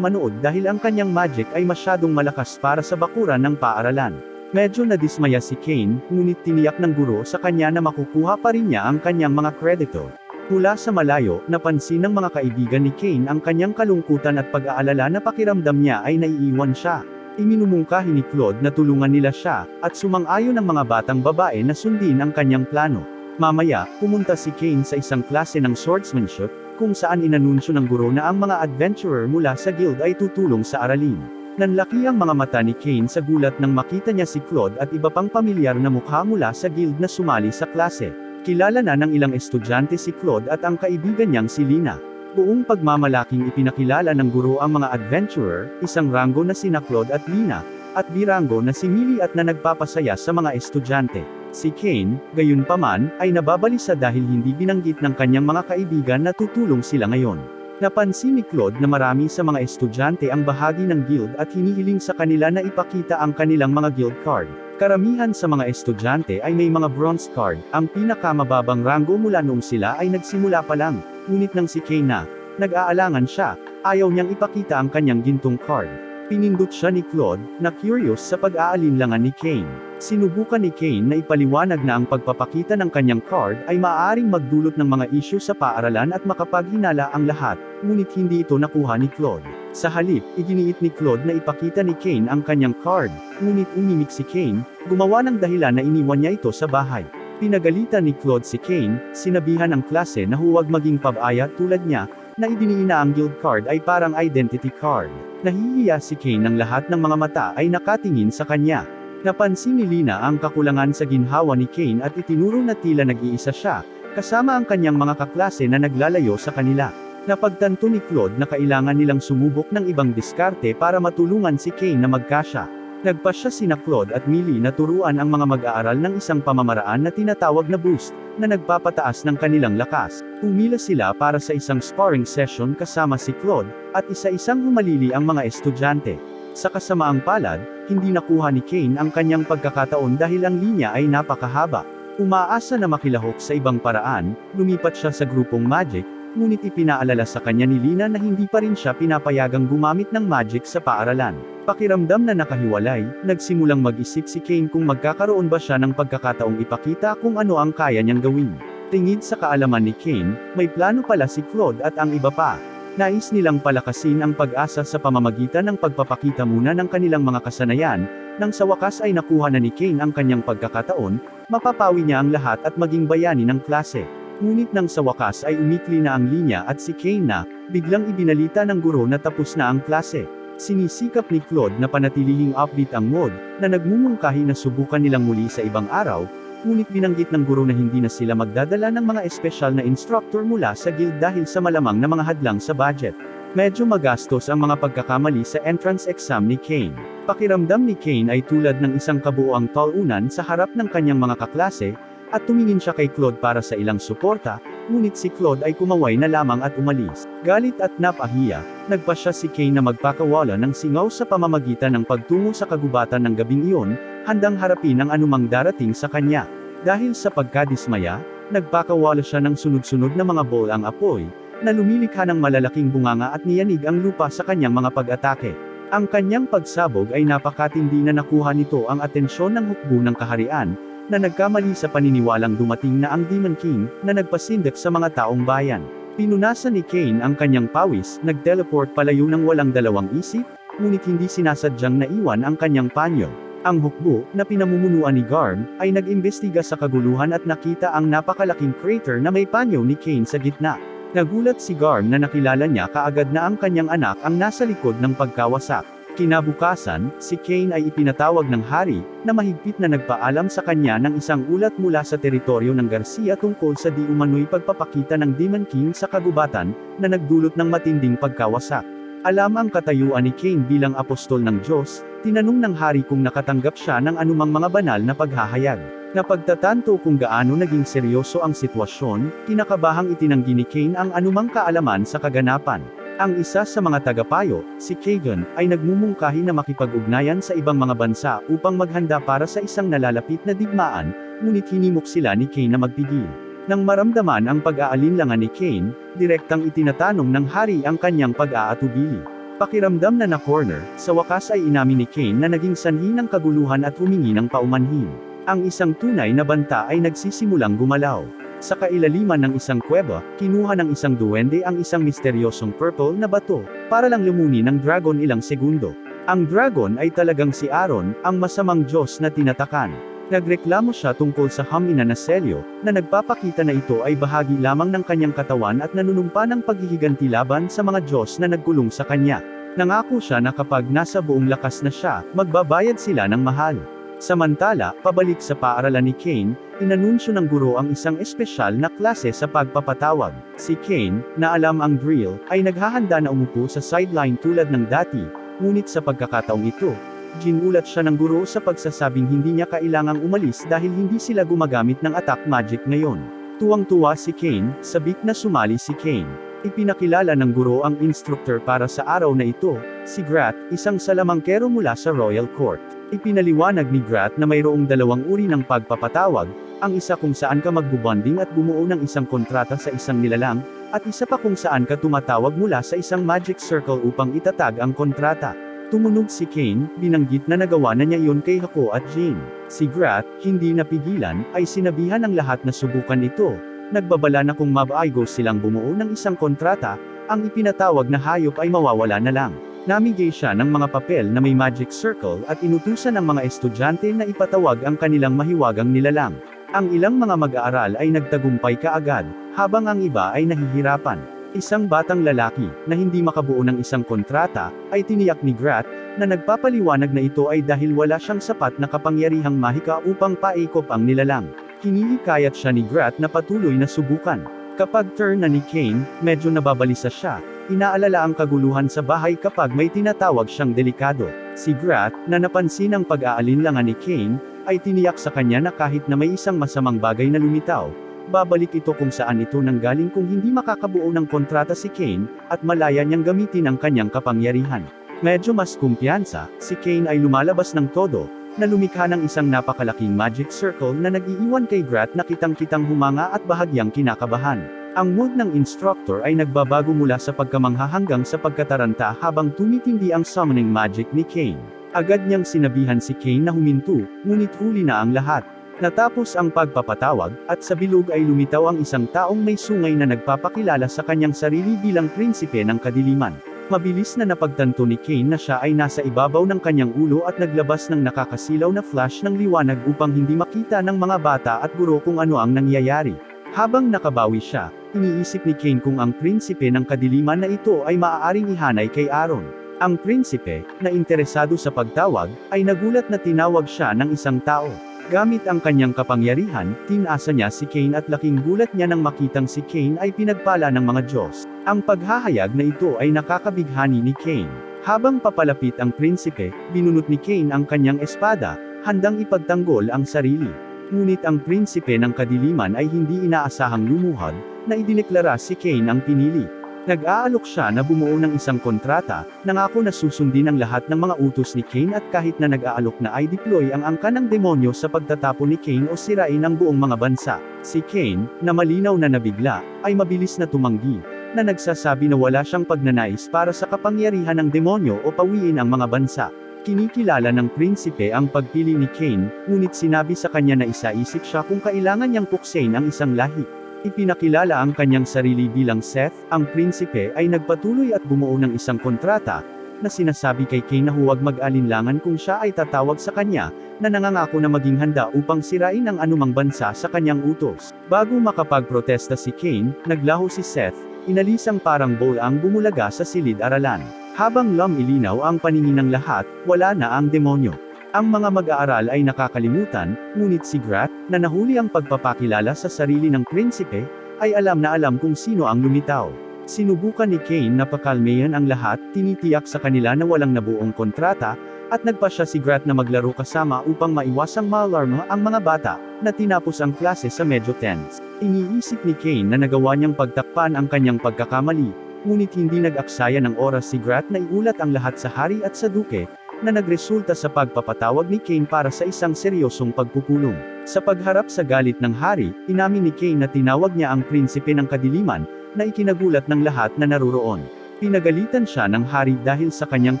manood dahil ang kanyang magic ay masyadong malakas para sa bakuran ng paaralan. Medyo nadismaya si Kane, ngunit tiniyak ng guro sa kanya na makukuha pa rin niya ang kanyang mga kredito. Mula sa malayo, napansin ng mga kaibigan ni Kane ang kanyang kalungkutan at pag-aalala na pakiramdam niya ay naiiwan siya. Iminumungkahi ni Claude na tulungan nila siya, at sumang-ayon ang mga batang babae na sundin ang kanyang plano. Mamaya, pumunta si Kane sa isang klase ng swordsmanship, kung saan inanunsyo ng guro na ang mga adventurer mula sa guild ay tutulong sa aralin. Nanlaki ang mga mata ni Kane sa gulat nang makita niya si Claude at iba pang pamilyar na mukha mula sa guild na sumali sa klase. Kilala na ng ilang estudyante si Claude at ang kaibigan niyang si Lina. Buong pagmamalaking ipinakilala ng guro ang mga adventurer, isang rango na sina Claude at Lina, at birango na si Millie at na nagpapasaya sa mga estudyante. Si Kane, gayunpaman, ay nababalisa dahil hindi binanggit ng kanyang mga kaibigan na tutulong sila ngayon. Napansin ni Claude na marami sa mga estudyante ang bahagi ng guild at hinihiling sa kanila na ipakita ang kanilang mga guild card. Karamihan sa mga estudyante ay may mga bronze card, ang pinakamababang rango mula noong sila ay nagsimula pa lang. Ngunit nang si Kane na nag-aalangan siya, ayaw niyang ipakita ang kanyang gintong card. Pinindot siya ni Claude, na curious sa pag-aalinlangan ni Kane. Sinubukan ni Kane na ipaliwanag na ang pagpapakita ng kanyang card ay maaaring magdulot ng mga issue sa paaralan at makapaghinala ang lahat, ngunit hindi ito nakuha ni Claude. Sa halip, iginiit ni Claude na ipakita ni Kane ang kanyang card, ngunit umimik si Kane, gumawa ng dahilan na iniwan niya ito sa bahay. Pinagalitan ni Claude si Kane, sinabihan ang klase na huwag maging pabaya tulad niya, na idiniin na ang guild card ay parang identity card. Nahihiya si Kane nang lahat ng mga mata ay nakatingin sa kanya. Napansin ni Lina ang kakulangan sa ginhawa ni Kane at itinuro na tila nag-iisa siya, kasama ang kanyang mga kaklase na naglalayo sa kanila. Napagtanto ni Claude na kailangan nilang sumubok ng ibang diskarte para matulungan si Kane na magkasya. Nagpasya sina Claude at Millie na turuan ang mga mag-aaral ng isang pamamaraan na tinatawag na boost, na nagpapataas ng kanilang lakas. Pumila sila para sa isang sparring session kasama si Claude, at isa-isang humalili ang mga estudyante. Sa kasamaang palad, hindi nakuha ni Kane ang kanyang pagkakataon dahil ang linya ay napakahaba. Umaasa na makilahok sa ibang paraan, lumipat siya sa grupong magic, ngunit ipinaalala sa kanya ni Lina na hindi pa rin siya pinapayagang gumamit ng magic sa paaralan. Pakiramdam na nakahiwalay, nagsimulang mag-isip si Kane kung magkakaroon ba siya ng pagkakataong ipakita kung ano ang kaya niyang gawin. Tingid sa kaalaman ni Kane, may plano pala si Claude at ang iba pa. Nais nilang palakasin ang pag-asa sa pamamagitan ng pagpapakita muna ng kanilang mga kasanayan, nang sa wakas ay nakuha na ni Kane ang kanyang pagkakataon, mapapawi niya ang lahat at maging bayani ng klase. Ngunit nang sa wakas ay umikli na ang linya at si Kane na, biglang ibinalita ng guro na tapos na ang klase. Sinisikap ni Claude na panatilihing upbeat ang mood, na nagmumungkahi na subukan nilang muli sa ibang araw, ngunit binanggit ng guro na hindi na sila magdadala ng mga espesyal na instructor mula sa guild dahil sa malamang na mga hadlang sa budget. Medyo magastos ang mga pagkakamali sa entrance exam ni Kane. Pakiramdam ni Kane ay tulad ng isang kabuoang talunan sa harap ng kanyang mga kaklase, at tumingin siya kay Claude para sa ilang suporta, ngunit si Claude ay kumaway na lamang at umalis. Galit at napahiya, nagpasya si Kane na magpakawala ng singaw sa pamamagitan ng pagtungo sa kagubatan ng gabing iyon, handang harapin ang anumang darating sa kanya. Dahil sa pagkadismaya, nagpakawala siya ng sunod-sunod na mga bolang apoy, na lumilikha ng malalaking bunganga at niyanig ang lupa sa kanyang mga pag-atake. Ang kanyang pagsabog ay napakatindi na nakuha nito ang atensyon ng hukbo ng kaharian, na nagkamali sa paniniwalang dumating na ang Demon King, na nagpasindak sa mga taong bayan. Pinunasan ni Kane ang kanyang pawis, nag-teleport palayo ng walang dalawang isip, ngunit hindi sinasadyang naiwan ang kanyang panyo. Ang hukbo, na pinamumunuan ni Garm, ay nag-imbestiga sa kaguluhan at nakita ang napakalaking crater na may panyo ni Kane sa gitna. Nagulat si Garm na nakilala niya kaagad na ang kanyang anak ang nasa likod ng pagkawasak. Kinabukasan, si Kane ay ipinatawag ng hari, na mahigpit na nagpaalam sa kanya ng isang ulat mula sa teritoryo ng Garcia tungkol sa di umano'y pagpapakita ng Demon King sa kagubatan, na nagdulot ng matinding pagkawasak. Alam ang katayuan ni Kane bilang apostol ng Diyos, tinanong ng hari kung nakatanggap siya ng anumang mga banal na paghahayag. Napagtatanto kung gaano naging seryoso ang sitwasyon, kinakabahang itinanggi ni Kane ang anumang kaalaman sa kaganapan. Ang isa sa mga tagapayo, si Kagan, ay nagmumungkahi na makipag-ugnayan sa ibang mga bansa upang maghanda para sa isang nalalapit na digmaan, ngunit hinimok sila ni Kane na magpigil. Nang maramdaman ang pag-aalinlangan ni Kane, direktang itinatanong ng hari ang kanyang pag-aatubili. Pakiramdam na na-corner, sa wakas ay inamin ni Kane na naging sanhi ng kaguluhan at humingi ng paumanhin. Ang isang tunay na banta ay nagsisimulang gumalaw. Sa kailaliman ng isang kuweba, kinuha ng isang duwende ang isang misteryosong purple na bato, para lang lumunin ng dragon ilang segundo. Ang dragon ay talagang si Aaron, ang masamang Diyos na tinatakan. Nagreklamo siya tungkol sa hamina na selyo, na nagpapakita na ito ay bahagi lamang ng kanyang katawan at nanunumpa ng paghihiganti laban sa mga Diyos na nagkulong sa kanya. Nangako siya na kapag nasa buong lakas na siya, magbabayad sila ng mahal. Samantala, pabalik sa paaralan ni Kane, inanunsyo ng guro ang isang espesyal na klase sa pagpapatawag. Si Kane, na alam ang drill, ay naghahanda na umupo sa sideline tulad ng dati, ngunit sa pagkakataong ito, ginulat siya ng guro sa pagsasabing hindi niya kailangang umalis dahil hindi sila gumagamit ng attack magic ngayon. Tuwang-tuwa si Kane, sabik na sumali si Kane. Ipinakilala ng guro ang instructor para sa araw na ito, si Grat, isang salamangkero mula sa Royal Court. Ipinaliwanag ni Grat na mayroong dalawang uri ng pagpapatawag, ang isa kung saan ka magbubonding at bumuo ng isang kontrata sa isang nilalang, at isa pa kung saan ka tumatawag mula sa isang magic circle upang itatag ang kontrata. Tumunog si Kane, binanggit na nagawa na niya iyon kay Hako at Jane. Si Grat, hindi napigilan, ay sinabihan ang lahat na subukan ito. Nagbabala na kung mabaigos silang bumuo ng isang kontrata, ang ipinatawag na hayop ay mawawala na lang. Namigay siya ng mga papel na may magic circle at inutusan ng mga estudyante na ipatawag ang kanilang mahiwagang nilalang. Ang ilang mga mag-aaral ay nagtagumpay kaagad, habang ang iba ay nahihirapan. Isang batang lalaki, na hindi makabuo ng isang kontrata, ay tiniyak ni Grat, na nagpapaliwanag na ito ay dahil wala siyang sapat na kapangyarihang mahika upang paikop ang nilalang. Hinihikayat siya ni Grat na patuloy na subukan. Kapag turn na ni Kane, medyo nababalisa siya. Inaalala ang kaguluhan sa bahay kapag may tinatawag siyang delikado. Si Grat, na napansin ang pag-aalinlangan ni Kane, ay tiniyak sa kanya na kahit na may isang masamang bagay na lumitaw, babalik ito kung saan ito nanggaling kung hindi makakabuo ng kontrata si Kane, at malaya niyang gamitin ang kanyang kapangyarihan. Medyo mas kumpiyansa, si Kane ay lumalabas ng todo, na lumikha ng isang napakalaking magic circle na nag-iiwan kay Grat na kitang-kitang humanga at bahagyang kinakabahan. Ang mood ng instructor ay nagbabago mula sa pagkamangha hanggang sa pagkataranta habang tumitindi ang summoning magic ni Kane. Agad niyang sinabihan si Kane na huminto, ngunit huli na ang lahat. Natapos ang pagpapatawag, at sa bilog ay lumitaw ang isang taong may sungay na nagpapakilala sa kanyang sarili bilang prinsipe ng kadiliman. Mabilis na napagtanto ni Kane na siya ay nasa ibabaw ng kanyang ulo at naglabas ng nakakasilaw na flash ng liwanag upang hindi makita ng mga bata at guro kung ano ang nangyayari. Habang nakabawi siya, iniisip ni Kane kung ang prinsipe ng kadiliman na ito ay maaaring ihanay kay Aaron. Ang prinsipe, na interesado sa pagtawag, ay nagulat na tinawag siya ng isang tao. Gamit ang kanyang kapangyarihan, tinasa niya si Kane at laking gulat niya nang makitang si Kane ay pinagpala ng mga Diyos. Ang paghahayag na ito ay nakakabighani ni Kane. Habang papalapit ang prinsipe, binunot ni Kane ang kanyang espada, handang ipagtanggol ang sarili. Ngunit ang prinsipe ng kadiliman ay hindi inaasahang lumuhod, na idineklara si Kane ang pinili. Nag-aalok siya na bumuo ng isang kontrata, nangako na susundin ang lahat ng mga utos ni Kane at kahit na nag-aalok na ay deploy ang angka ng demonyo sa pagtatapon ni Kane o sirain ang buong mga bansa. Si Kane, na malinaw na nabigla, ay mabilis na tumanggi, na nagsasabi na wala siyang pagnanais para sa kapangyarihan ng demonyo o pawiin ang mga bansa. Kinikilala ng prinsipe ang pagpili ni Kane, ngunit sinabi sa kanya na isa-isip siya kung kailangan niyang puksain ang isang lahi. Ipinakilala ang kanyang sarili bilang Seth, ang prinsipe ay nagpatuloy at bumuo ng isang kontrata, na sinasabi kay Kane na huwag mag-alinlangan kung siya ay tatawag sa kanya, na nangangako na maging handa upang sirain ang anumang bansa sa kanyang utos. Bago makapagprotesta si Kane, naglaho si Seth, inalis ang parang bowl ang bumulaga sa silid-aralan. Habang lumilinaw ang paningin ng lahat, wala na ang demonyo. Ang mga mag-aaral ay nakakalimutan, ngunit si Grat, na nahuli ang pagpapakilala sa sarili ng prinsipe, ay alam na alam kung sino ang lumitaw. Sinubukan ni Kane na pakalmayan ang lahat, tinitiyak sa kanila na walang nabuong kontrata, at nagpasya si Grat na maglaro kasama upang maiwasang maalarma ang mga bata, na tinapos ang klase sa medyo tense. Iniisip ni Kane na nagawa niyang pagtakpan ang kanyang pagkakamali, ngunit hindi nag-aksaya ng oras si Grat na iulat ang lahat sa hari at sa duke, na nagresulta sa pagpapatawag ni Kane para sa isang seryosong pagpupulong. Sa pagharap sa galit ng hari, inamin ni Kane na tinawag niya ang prinsipe ng kadiliman, na ikinagulat ng lahat na naruroon. Pinagalitan siya ng hari dahil sa kanyang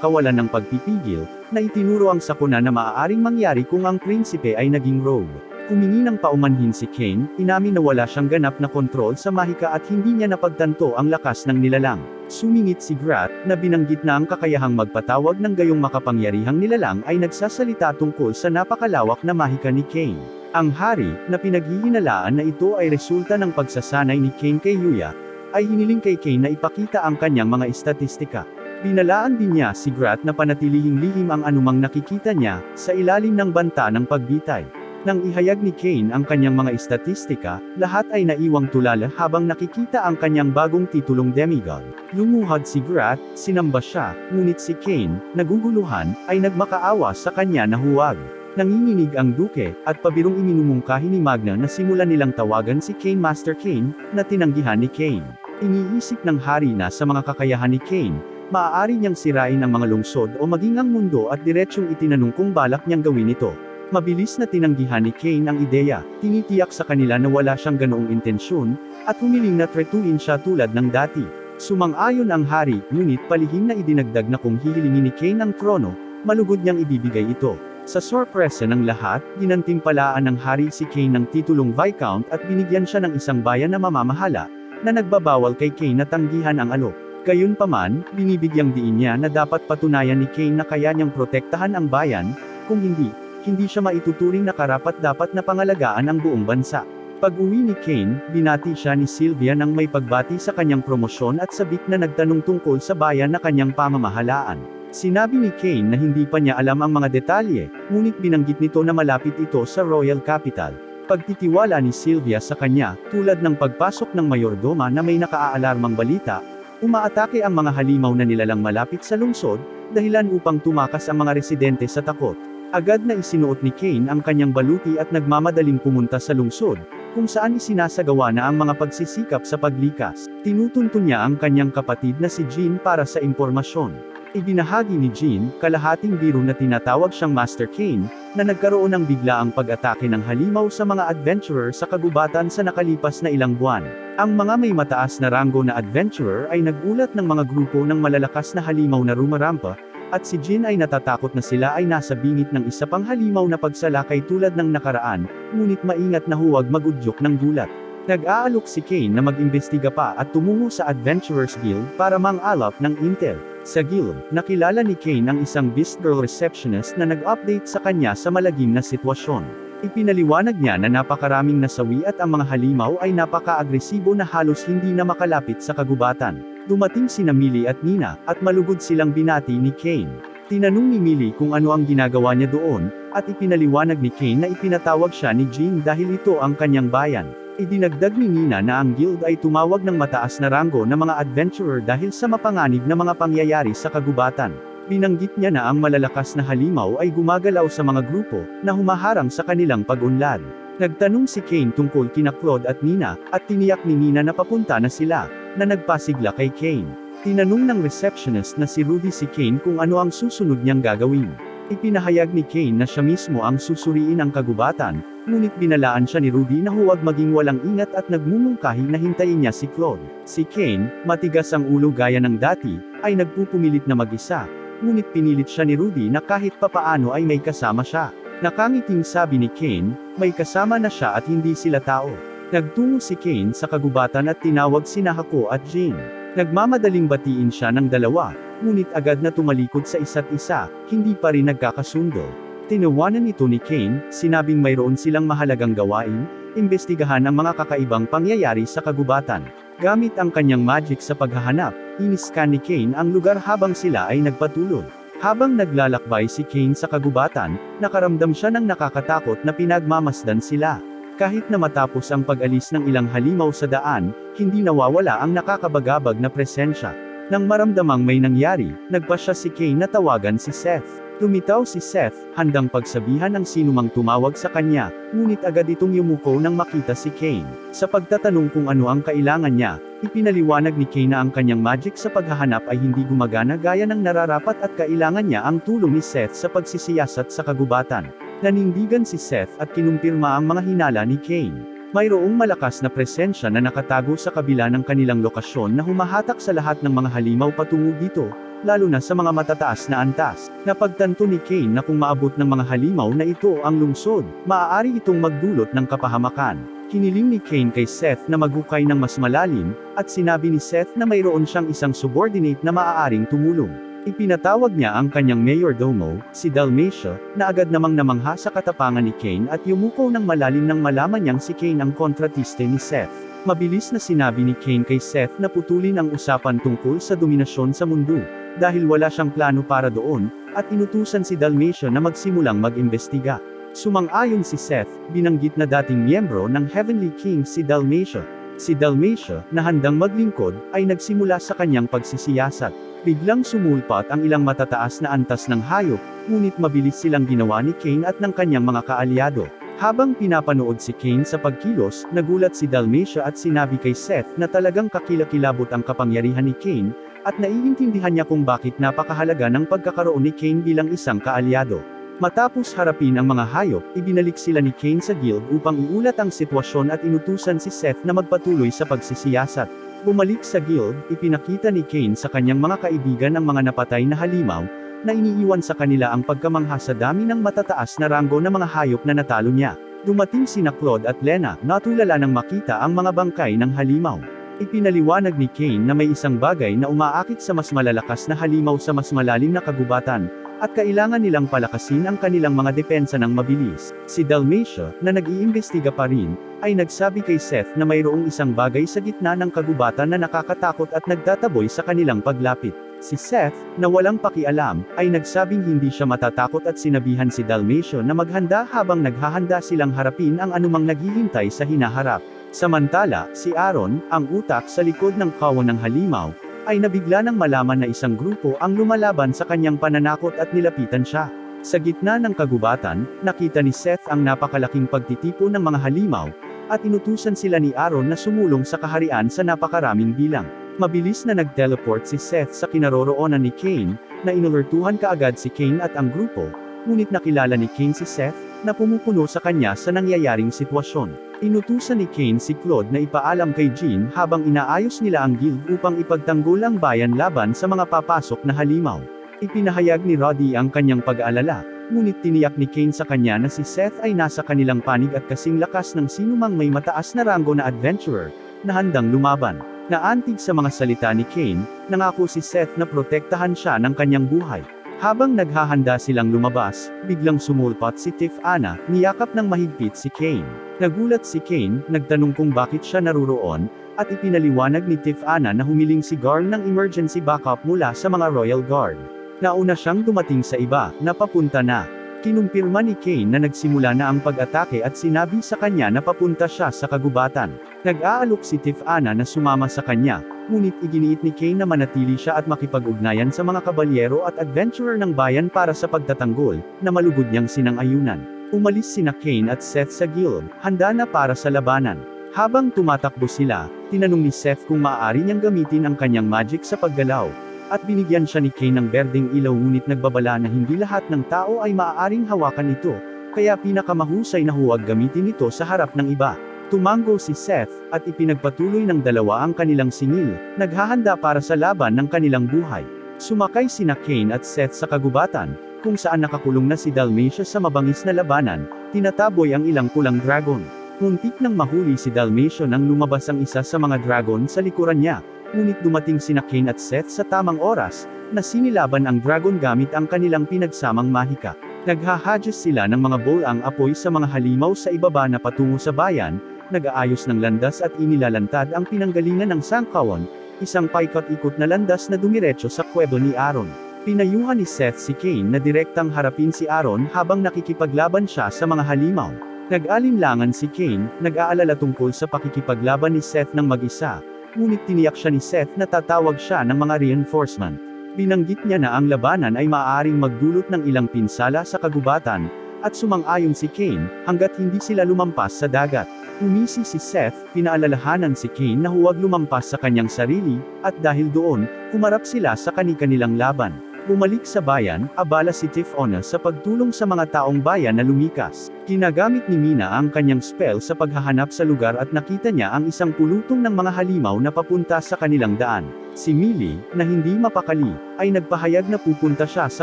kawalan ng pagpipigil, na itinuro ang sakuna na maaaring mangyari kung ang prinsipe ay naging rogue. Humingi ng paumanhin si Kane, inamin na wala siyang ganap na kontrol sa mahika at hindi niya napagtanto ang lakas ng nilalang. Sumingit si Grat, na binanggit na ang kakayahang magpatawag ng gayong makapangyarihang nilalang ay nagsasalita tungkol sa napakalawak na mahika ni Kane. Ang hari, na pinaghihinalaan na ito ay resulta ng pagsasanay ni Kane kay Yuya, ay hiniling kay Kane na ipakita ang kanyang mga estatistika. Binalaan din niya si Grat na panatilihing lihim ang anumang nakikita niya, sa ilalim ng banta ng pagbitay. Nang ihayag ni Kane ang kanyang mga estatistika, lahat ay naiwang tulala habang nakikita ang kanyang bagong titulong demigod. Lumuhad si Grat, sinamba siya, ngunit si Kane, naguguluhan, ay nagmakaawa sa kanya na huwag. Nanginginig ang duke, at pabirong iminumungkahi ni Magna na simulan nilang tawagan si Kane Master Kane, na tinanggihan ni Kane. Iniisip ng hari na sa mga kakayahan ni Kane, maaari niyang sirain ang mga lungsod o maging ang mundo at diretsyong itinanong kung balak niyang gawin ito. Mabilis na tinanggihan ni Kane ang ideya, tinitiyak sa kanila na wala siyang ganoong intensyon, at humiling na tretuin siya tulad ng dati. Sumang-ayon ang hari, ngunit palihim na idinagdag na kung hihilingin ni Kane ang trono, malugod niyang ibibigay ito. Sa sorpresa ng lahat, ginantimpalaan ng hari si Kane ng titulong Viscount at binigyan siya ng isang bayan na mamamahala, na nagbabawal kay Kane na tanggihan ang alok. Gayunpaman, binibigyang diin niya na dapat patunayan ni Kane na kaya niyang protektahan ang bayan, kung hindi siya maituturing na karapat-dapat na pangalagaan ang buong bansa. Pag-uwi ni Kane, binati siya ni Sylvia nang may pagbati sa kanyang promosyon at sabik na nagtanong tungkol sa bayan na kanyang pamamahalaan. Sinabi ni Kane na hindi pa niya alam ang mga detalye, ngunit binanggit nito na malapit ito sa royal capital. Pagtitiwala ni Sylvia sa kanya, tulad ng pagpasok ng mayordoma na may nakaaalarmang balita, umaatake ang mga halimaw na nilalang malapit sa lungsod, dahilan upang tumakas ang mga residente sa takot. Agad na isinuot ni Kane ang kanyang baluti at nagmamadaling pumunta sa lungsod, kung saan isinasagawa na ang mga pagsisikap sa paglikas. Tinutuntun niya ang kanyang kapatid na si Jean para sa impormasyon. Ibinahagi ni Jean, kalahating biro na tinatawag siyang Master Kane, na nagkaroon ng biglaang pag-atake ng halimaw sa mga adventurer sa kagubatan sa nakalipas na ilang buwan. Ang mga may mataas na ranggo na adventurer ay nagulat ng mga grupo ng malalakas na halimaw na rumarampa, at si Jean ay natatakot na sila ay nasa bingit ng isa pang halimaw na pagsalakay tulad ng nakaraan, ngunit maingat na huwag magudyok ng gulat. Nag-aalok si Kane na mag-imbestiga pa at tumungo sa Adventurers Guild para mang-alap ng intel. Sa guild, nakilala ni Kane ang isang Beast Girl receptionist na nag-update sa kanya sa malagim na sitwasyon. Ipinaliwanag niya na napakaraming nasawi at ang mga halimaw ay napaka-agresibo na halos hindi na makalapit sa kagubatan. Dumating sina Millie at Nina, at malugod silang binati ni Kane. Tinanong ni Millie kung ano ang ginagawa niya doon, at ipinaliwanag ni Kane na ipinatawag siya ni Jean dahil ito ang kanyang bayan. Idinagdag ni Nina na ang guild ay tumawag ng mataas na ranggo na mga adventurer dahil sa mapanganib na mga pangyayari sa kagubatan. Binanggit niya na ang malalakas na halimaw ay gumagalaw sa mga grupo, na humaharang sa kanilang pag-unlad. Nagtanong si Kane tungkol kina Claude at Nina, at tiniyak ni Nina na papunta na sila, na nagpasigla kay Kane. Tinanong ng receptionist na si Rudy si Kane kung ano ang susunod niyang gagawin. Ipinahayag ni Kane na siya mismo ang susuriin ang kagubatan, ngunit binalaan siya ni Rudy na huwag maging walang ingat at nagmumungkahi na hintayin niya si Claude. Si Kane, matigas ang ulo gaya ng dati, ay nagpupumilit na mag-isa, ngunit pinilit siya ni Rudy na kahit papaano ay may kasama siya. Nakangiting sabi ni Kane, may kasama na siya at hindi sila tao. Nagtungo si Kane sa kagubatan at tinawag sina Hako at Jean. Nagmamadaling batiin siya ng dalawa, ngunit agad na tumalikod sa isa't isa, hindi pa rin nagkakasundo. Tinawanan ito ni Kane, sinabing mayroon silang mahalagang gawain, imbestigahan ang mga kakaibang pangyayari sa kagubatan. Gamit ang kanyang magic sa paghahanap, iniskan ni Kane ang lugar habang sila ay nagpatulog. Habang naglalakbay si Kane sa kagubatan, nakaramdam siya ng nakakatakot na pinagmamasdan sila. Kahit na matapos ang pag-alis ng ilang halimaw sa daan, hindi nawawala ang nakakabagabag na presensya. Nang maramdamang may nangyari, nagpasya si Kane na tawagan si Seth. Lumitaw si Seth, handang pagsabihan ang sinumang tumawag sa kanya, ngunit agad itong yumuko nang makita si Kane. Sa pagtatanong kung ano ang kailangan niya, ipinaliwanag ni Kane na ang kanyang magic sa paghahanap ay hindi gumagana gaya ng nararapat at kailangan niya ang tulong ni Seth sa pagsisiyasat sa kagubatan. Nanindigan si Seth at kinumpirma ang mga hinala ni Kane. Mayroong malakas na presensya na nakatago sa kabila ng kanilang lokasyon na humahatak sa lahat ng mga halimaw patungo dito, lalo na sa mga matataas na antas. Napagtanto ni Kane na kung maabot ng mga halimaw na ito ang lungsod, maaari itong magdulot ng kapahamakan. Hiniling ni Kane kay Seth na maghukay ng mas malalim, at sinabi ni Seth na mayroon siyang isang subordinate na maaaring tumulong. Ipinatawag niya ang kanyang mayordomo, si Dalmatia, na agad namang namangha sa katapangan ni Kane at yumuko ng malalim nang malaman niyang si Kane ang kontratiste ni Seth. Mabilis na sinabi ni Kane kay Seth na putulin ang usapan tungkol sa dominasyon sa mundo, dahil wala siyang plano para doon, at inutusan si Dalmatia na magsimulang mag-imbestiga. Sumang-ayon si Seth, binanggit na dating miyembro ng Heavenly King si Dalmatia. Si Dalmatia, na handang maglingkod, ay nagsimula sa kanyang pagsisiyasat. Biglang sumulpat ang ilang matataas na antas ng hayop, ngunit mabilis silang ginawa ni Cain at ng kanyang mga kaalyado. Habang pinapanood si Cain sa pagkilos, nagulat si Dalmatia at sinabi kay Seth na talagang kakilakilabot ang kapangyarihan ni Cain, at naiintindihan niya kung bakit napakahalaga ng pagkakaroon ni Cain bilang isang kaalyado. Matapos harapin ang mga hayop, ibinalik sila ni Cain sa guild upang iulat ang sitwasyon at inutusan si Seth na magpatuloy sa pagsisiyasat. Bumalik sa guild, ipinakita ni Cain sa kanyang mga kaibigan ang mga napatay na halimaw, na iniiwan sa kanila ang pagkamangha sa dami ng matataas na ranggo na mga hayop na natalo niya. Dumating sina Claude at Lena, natulala nang makita ang mga bangkay ng halimaw. Ipinaliwanag ni Cain na may isang bagay na umaakit sa mas malalakas na halimaw sa mas malalim na kagubatan, at kailangan nilang palakasin ang kanilang mga depensa ng mabilis. Si Dalmatia, na nag-iimbestiga pa rin, ay nagsabi kay Seth na mayroong isang bagay sa gitna ng kagubatan na nakakatakot at nagtataboy sa kanilang paglapit. Si Seth, na walang pakialam, ay nagsabing hindi siya matatakot at sinabihan si Dalmatia na maghanda habang naghahanda silang harapin ang anumang naghihintay sa hinaharap. Samantala, si Aaron, ang utak sa likod ng kawan ng halimaw, ay nabigla nang malaman na isang grupo ang lumalaban sa kanyang pananakot at nilapitan siya. Sa gitna ng kagubatan, nakita ni Seth ang napakalaking pagtitipo ng mga halimaw, at inutusan sila ni Aaron na sumulong sa kaharian sa napakaraming bilang. Mabilis na nag-teleport si Seth sa kinaroroonan ni Cain, na inulertuhan kaagad si Cain at ang grupo, ngunit nakilala ni Cain si Seth, na pumupuno sa kanya sa nangyayaring sitwasyon. Inutusan ni Cain si Claude na ipaalam kay Jean habang inaayos nila ang guild upang ipagtanggol ang bayan laban sa mga papasok na halimaw. Ipinahayag ni Roddy ang kanyang pag-aalala, ngunit tiniyak ni Cain sa kanya na si Seth ay nasa kanilang panig at kasing lakas ng sinumang may mataas na ranggo na adventurer, na handang lumaban. Naantig sa mga salita ni Cain, nangako si Seth na protektahan siya ng kanyang buhay. Habang naghahanda silang lumabas, biglang sumulpat si Tiff-Ana, niyakap ng mahigpit si Cain. Nagulat si Cain, nagtanong kung bakit siya naruroon, at ipinaliwanag ni Tiff-Ana na humiling si Garn ng emergency backup mula sa mga Royal Guard. Nauna siyang dumating sa iba, na papunta na. Kinumpirma ni Cain na nagsimula na ang pag-atake at sinabi sa kanya na papunta siya sa kagubatan. Nag-aalok si Tiff-Ana na sumama sa kanya, ngunit iginiit ni Cain na manatili siya at makipag-ugnayan sa mga kabalyero at adventurer ng bayan para sa pagtatanggol, na malugod niyang sinang-ayunan. Umalis sina Cain at Seth sa guild, handa na para sa labanan. Habang tumatakbo sila, tinanong ni Seth kung maaari niyang gamitin ang kanyang magic sa paggalaw, at binigyan siya ni Cain ng berdeng ilaw ngunit nagbabala na hindi lahat ng tao ay maaaring hawakan ito, kaya pinakamahusay na huwag gamitin ito sa harap ng iba. Tumango si Seth, at ipinagpatuloy ng dalawa ang kanilang singil, naghahanda para sa laban ng kanilang buhay. Sumakay sina Cain at Seth sa kagubatan, kung saan nakakulong na si Dalmatia sa mabangis na labanan, tinataboy ang ilang pulang dragon. Muntik nang mahuli si Dalmatia nang lumabas ang isa sa mga dragon sa likuran niya, ngunit dumating sina Cain at Seth sa tamang oras, na sinilaban ang dragon gamit ang kanilang pinagsamang mahika. Naghahadyos sila ng mga bowl-ang apoy sa mga halimaw sa ibaba na patungo sa bayan, nag-aayos ng landas at inilalantad ang pinanggalingan ng sangkawan, isang paikot-ikot na landas na dumiretso sa kuwebo ni Aaron. Pinayuhan ni Seth si Cain na direktang harapin si Aaron habang nakikipaglaban siya sa mga halimaw. Nag-alinlangan si Cain, nag-aalala tungkol sa pakikipaglaban ni Seth ng mag-isa, ngunit tiniyak siya ni Seth na tatawag siya ng mga reinforcement. Binanggit niya na ang labanan ay maaaring magdulot ng ilang pinsala sa kagubatan, at sumang-ayon si Cain, hanggat hindi sila lumampas sa dagat. Umisi si Seth, pinaalalahanan si Cain na huwag lumampas sa kanyang sarili, at dahil doon, humarap sila sa kani-kanilang laban. Bumalik sa bayan, abala si Tiff-Ana sa pagtulong sa mga taong bayan na lumikas. Ginagamit ni Mina ang kanyang spell sa paghahanap sa lugar at nakita niya ang isang pulutong ng mga halimaw na papunta sa kanilang daan. Si Millie, na hindi mapakali, ay nagpahayag na pupunta siya sa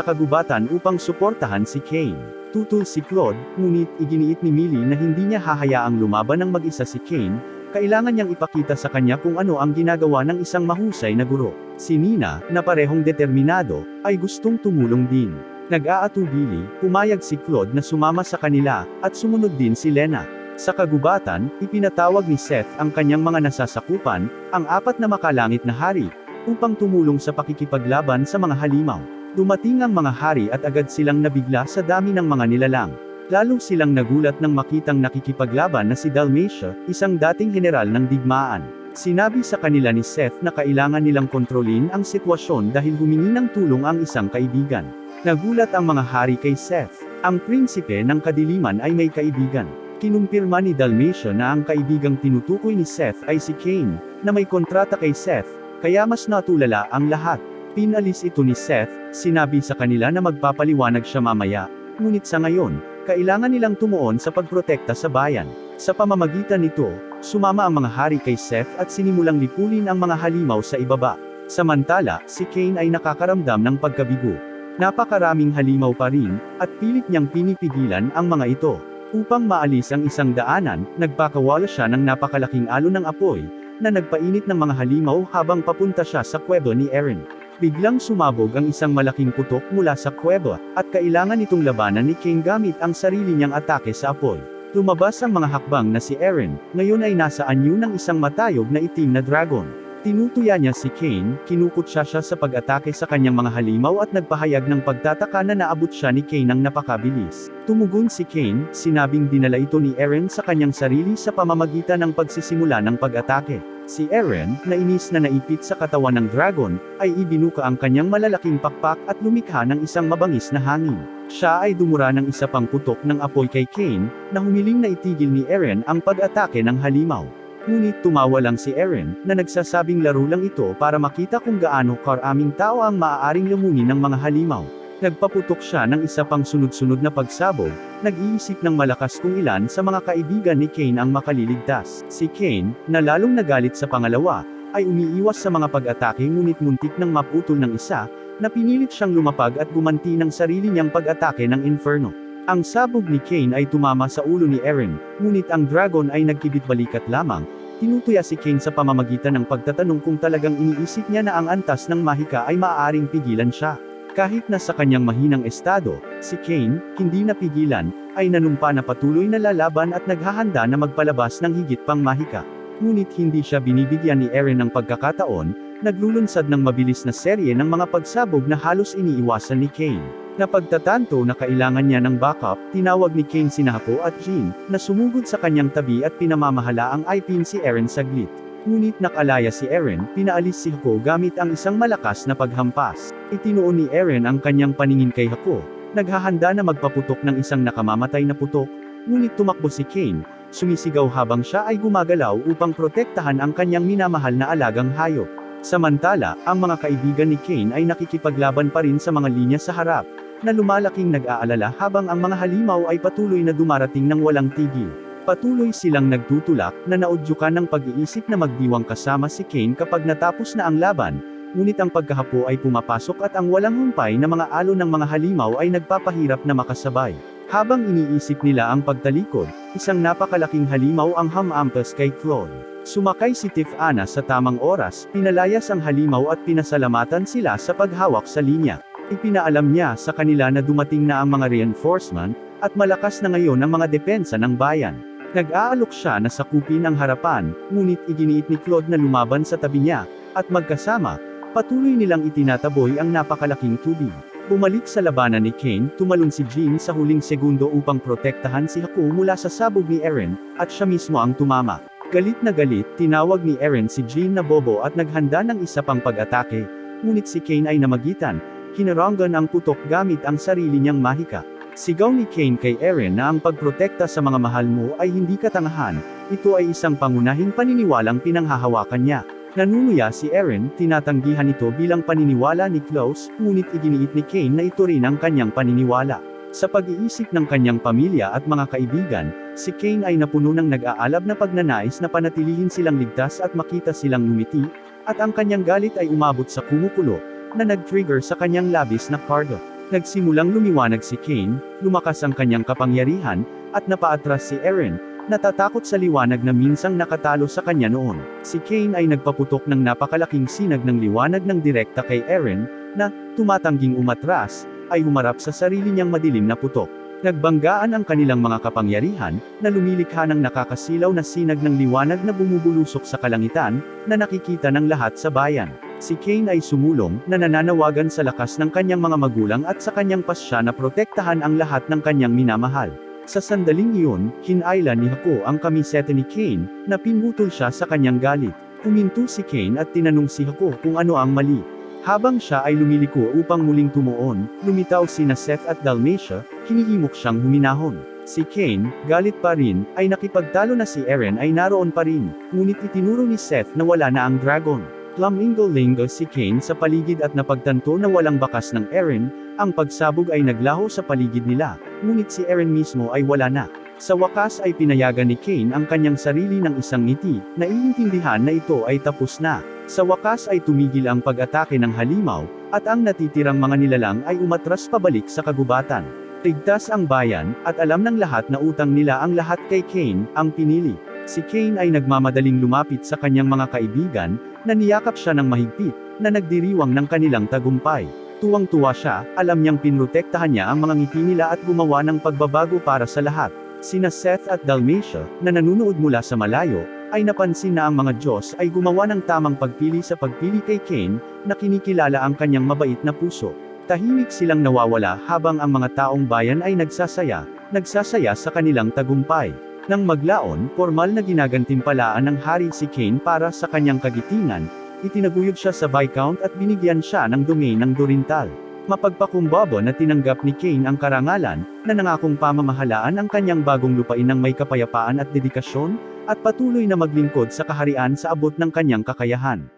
kagubatan upang suportahan si Cain. Tutul si Claude, ngunit iginiit ni Millie na hindi niya hahayaang lumaban ng mag-isa si Cain, kailangan niyang ipakita sa kanya kung ano ang ginagawa ng isang mahusay na guro. Si Nina, na parehong determinado, ay gustong tumulong din. Nag-aatubili, pumayag si Claude na sumama sa kanila, at sumunod din si Lena. Sa kagubatan, ipinatawag ni Seth ang kanyang mga nasasakupan, ang 4 na makalangit na hari, upang tumulong sa pakikipaglaban sa mga halimaw. Dumating ang mga hari at agad silang nabigla sa dami ng mga nilalang. Lalo silang nagulat nang makitang nakikipaglaban na si Dalmatia, isang dating general ng digmaan. Sinabi sa kanila ni Seth na kailangan nilang kontrolin ang sitwasyon dahil humingi ng tulong ang isang kaibigan. Nagulat ang mga hari kay Seth. Ang prinsipe ng kadiliman ay may kaibigan. Kinumpirma ni Dalmatia na ang kaibigang tinutukoy ni Seth ay si Cain, na may kontrata kay Seth, kaya mas natulala ang lahat. Pinalis ito ni Seth, sinabi sa kanila na magpapaliwanag siya mamaya, ngunit sa ngayon, kailangan nilang tumuon sa pagprotekta sa bayan. Sa pamamagitan nito, sumama ang mga hari kay Seth at sinimulang lipulin ang mga halimaw sa ibaba. Samantala, si Cain ay nakakaramdam ng pagkabigo. Napakaraming halimaw pa rin, at pilit niyang pinipigilan ang mga ito. Upang maalis ang isang daanan, nagpakawala siya ng napakalaking alon ng apoy, na nagpainit ng mga halimaw habang papunta siya sa kuweba ni Aaron. Biglang sumabog ang isang malaking putok mula sa kuweba, at kailangan itong labanan ni Cain gamit ang sarili niyang atake sa apoy. Lumabas ang mga hakbang na si Aaron, ngayon ay nasa anyo ng isang matayog na itim na dragon. Tinutuya niya si Cain, kinukutya siya sa pag-atake sa kanyang mga halimaw at nagpahayag ng pagtataka na naabot siya ni Cain ng napakabilis. Tumugon si Cain, sinabing dinala ito ni Aaron sa kanyang sarili sa pamamagitan ng pagsisimula ng pag-atake. Si Aaron, na inis na naipit sa katawan ng dragon, ay ibinuka ang kanyang malalaking pakpak at lumikha ng isang mabangis na hangin. Siya ay dumura ng isa pang putok ng apoy kay Cain, na humiling na itigil ni Aaron ang pag-atake ng halimaw. Ngunit tumawa lang si Aaron, na nagsasabing laro lang ito para makita kung gaano karaming tao ang maaaring lamunin ng mga halimaw. Nagpaputok siya ng isa pang sunod-sunod na pagsabog, nag-iisip ng malakas kung ilan sa mga kaibigan ni Cain ang makaliligtas. Si Cain, na lalong nagalit sa pangalawa, ay umiiwas sa mga pag-atake ngunit muntik nang maputol ng isa, na pinilit siyang lumapag at gumanti ng sarili niyang pag-atake ng inferno. Ang sabog ni Cain ay tumama sa ulo ni Aaron, ngunit ang dragon ay nagkibit-balikat lamang. Tinutuya si Cain sa pamamagitan ng pagtatanong kung talagang iniisip niya na ang antas ng mahika ay maaaring pigilan siya. Kahit na sa kanyang mahinang estado, si Cain, hindi napigilan, ay nanumpa na patuloy na lalaban at naghahanda na magpalabas ng higit pang mahika. Ngunit hindi siya binibigyan ni Aaron ng pagkakataon, naglulunsad ng mabilis na serye ng mga pagsabog na halos iniiwasan ni Cain. Napagtatanto na kailangan niya ng backup, tinawag ni Cain sina Hako at Jean, na sumugod sa kanyang tabi at pinamamahala ang ipin si Aaron saglit. Ngunit nakalaya si Aaron, pinaalis si Hako gamit ang isang malakas na paghampas. Itinuon ni Aaron ang kanyang paningin kay Hako, naghahanda na magpaputok ng isang nakamamatay na putok, ngunit tumakbo si Cain, sumisigaw habang siya ay gumagalaw upang protektahan ang kanyang minamahal na alagang hayop. Samantala, ang mga kaibigan ni Cain ay nakikipaglaban pa rin sa mga linya sa harap, na lumalaking nag-aalala habang ang mga halimaw ay patuloy na dumarating ng walang tigil. Patuloy silang nagtutulak, na naudyukan ng pag-iisip na magdiwang kasama si Cain kapag natapos na ang laban, ngunit ang pagkahapo ay pumapasok at ang walang humpay na mga alon ng mga halimaw ay nagpapahirap na makasabay. Habang iniisip nila ang pagtalikod, isang napakalaking halimaw ang hamampas kay Claude. Sumakay si Tiff-Ana sa tamang oras, pinalayas ang halimaw at pinasalamatan sila sa paghawak sa linya. Ipinaalam niya sa kanila na dumating na ang mga reinforcement, at malakas na ngayon ang mga depensa ng bayan. Nag-aalok siya na sakupin ang harapan, ngunit iginiit ni Claude na lumaban sa tabi niya, at magkasama, patuloy nilang itinataboy ang napakalaking tubig. Bumalik sa labanan ni Cain, tumalon si Jean sa huling segundo upang protektahan si Hako mula sa sabog ni Aaron, at siya mismo ang tumama. Galit na galit, tinawag ni Aaron si Jean na bobo at naghanda ng isa pang pag-atake, ngunit si Cain ay namagitan, hinaranggan ang putok gamit ang sarili niyang mahika. Sigaw ni Cain kay Aaron na ang pagprotekta sa mga mahal mo ay hindi katangahan, ito ay isang pangunahing paniniwalang pinanghahawakan niya. Nanunuya si Aaron, tinatanggihan ito bilang paniniwala ni Klaus, ngunit iginiit ni Cain na ito rin ang kanyang paniniwala. Sa pag-iisip ng kanyang pamilya at mga kaibigan, si Cain ay napuno ng nag-aalab na pagnanais na panatilihin silang ligtas at makita silang ngumiti, at ang kanyang galit ay umabot sa kumukulo, na nag-trigger sa kanyang labis na karga. Nagsimulang lumiwanag si Cain, lumakas ang kanyang kapangyarihan, at napaatras si Aaron, natatakot sa liwanag na minsang nakatalo sa kanya noon. Si Cain ay nagpaputok ng napakalaking sinag ng liwanag ng direkta kay Aaron, na, tumatangging umatras, ay humarap sa sarili niyang madilim na putok. Nagbanggaan ang kanilang mga kapangyarihan, na lumilikha ng nakakasilaw na sinag ng liwanag na bumubulusok sa kalangitan, na nakikita ng lahat sa bayan. Si Cain ay sumulong, na nananawagan sa lakas ng kanyang mga magulang at sa kanyang pasya na protektahan ang lahat ng kanyang minamahal. Sa sandaling iyon, hinayla ni Hako ang kamiseta ni Cain, na pinutol siya sa kanyang galit. Huminto si Cain at tinanong si Hako kung ano ang mali. Habang siya ay lumiliko upang muling tumuon, lumitaw sina Seth at Dalmatia, hinihimok siyang huminahon. Si Cain, galit pa rin, ay nakipagtalo na si Eren ay naroon pa rin, ngunit itinuro ni Seth na wala na ang dragon. Flamingo-lingo si Cain sa paligid at napagtanto na walang bakas ng Eren, ang pagsabog ay naglaho sa paligid nila, ngunit si Eren mismo ay wala na. Sa wakas ay pinayagan ni Cain ang kanyang sarili ng isang ngiti, naiintindihan na ito ay tapos na. Sa wakas ay tumigil ang pag-atake ng halimaw, at ang natitirang mga nilalang ay umatras pabalik sa kagubatan. Ligtas ang bayan, at alam ng lahat na utang nila ang lahat kay Cain, ang pinili. Si Cain ay nagmamadaling lumapit sa kanyang mga kaibigan, na niyakap siya ng mahigpit, na nagdiriwang ng kanilang tagumpay. Tuwang-tuwa siya, alam niyang pinrotektahan niya ang mga ngiti nila at gumawa ng pagbabago para sa lahat. Sina Seth at Dalmatia, na nanunood mula sa malayo, ay napansin na ang mga Diyos ay gumawa ng tamang pagpili sa pagpili kay Cain, na kinikilala ang kanyang mabait na puso. Tahimik silang nawawala habang ang mga taong bayan ay nagsasaya sa kanilang tagumpay. Nang maglaon, formal na ginagantimpalaan ng hari si Cain para sa kanyang kagitingan, itinaguyod siya sa Viscount at binigyan siya ng domain ng Dorintal. Mapagpakumbaba na tinanggap ni Cain ang karangalan, na nangakong pamamahalaan ang kanyang bagong lupain ng may kapayapaan at dedikasyon, at patuloy na maglingkod sa kaharian sa abot ng kanyang kakayahan.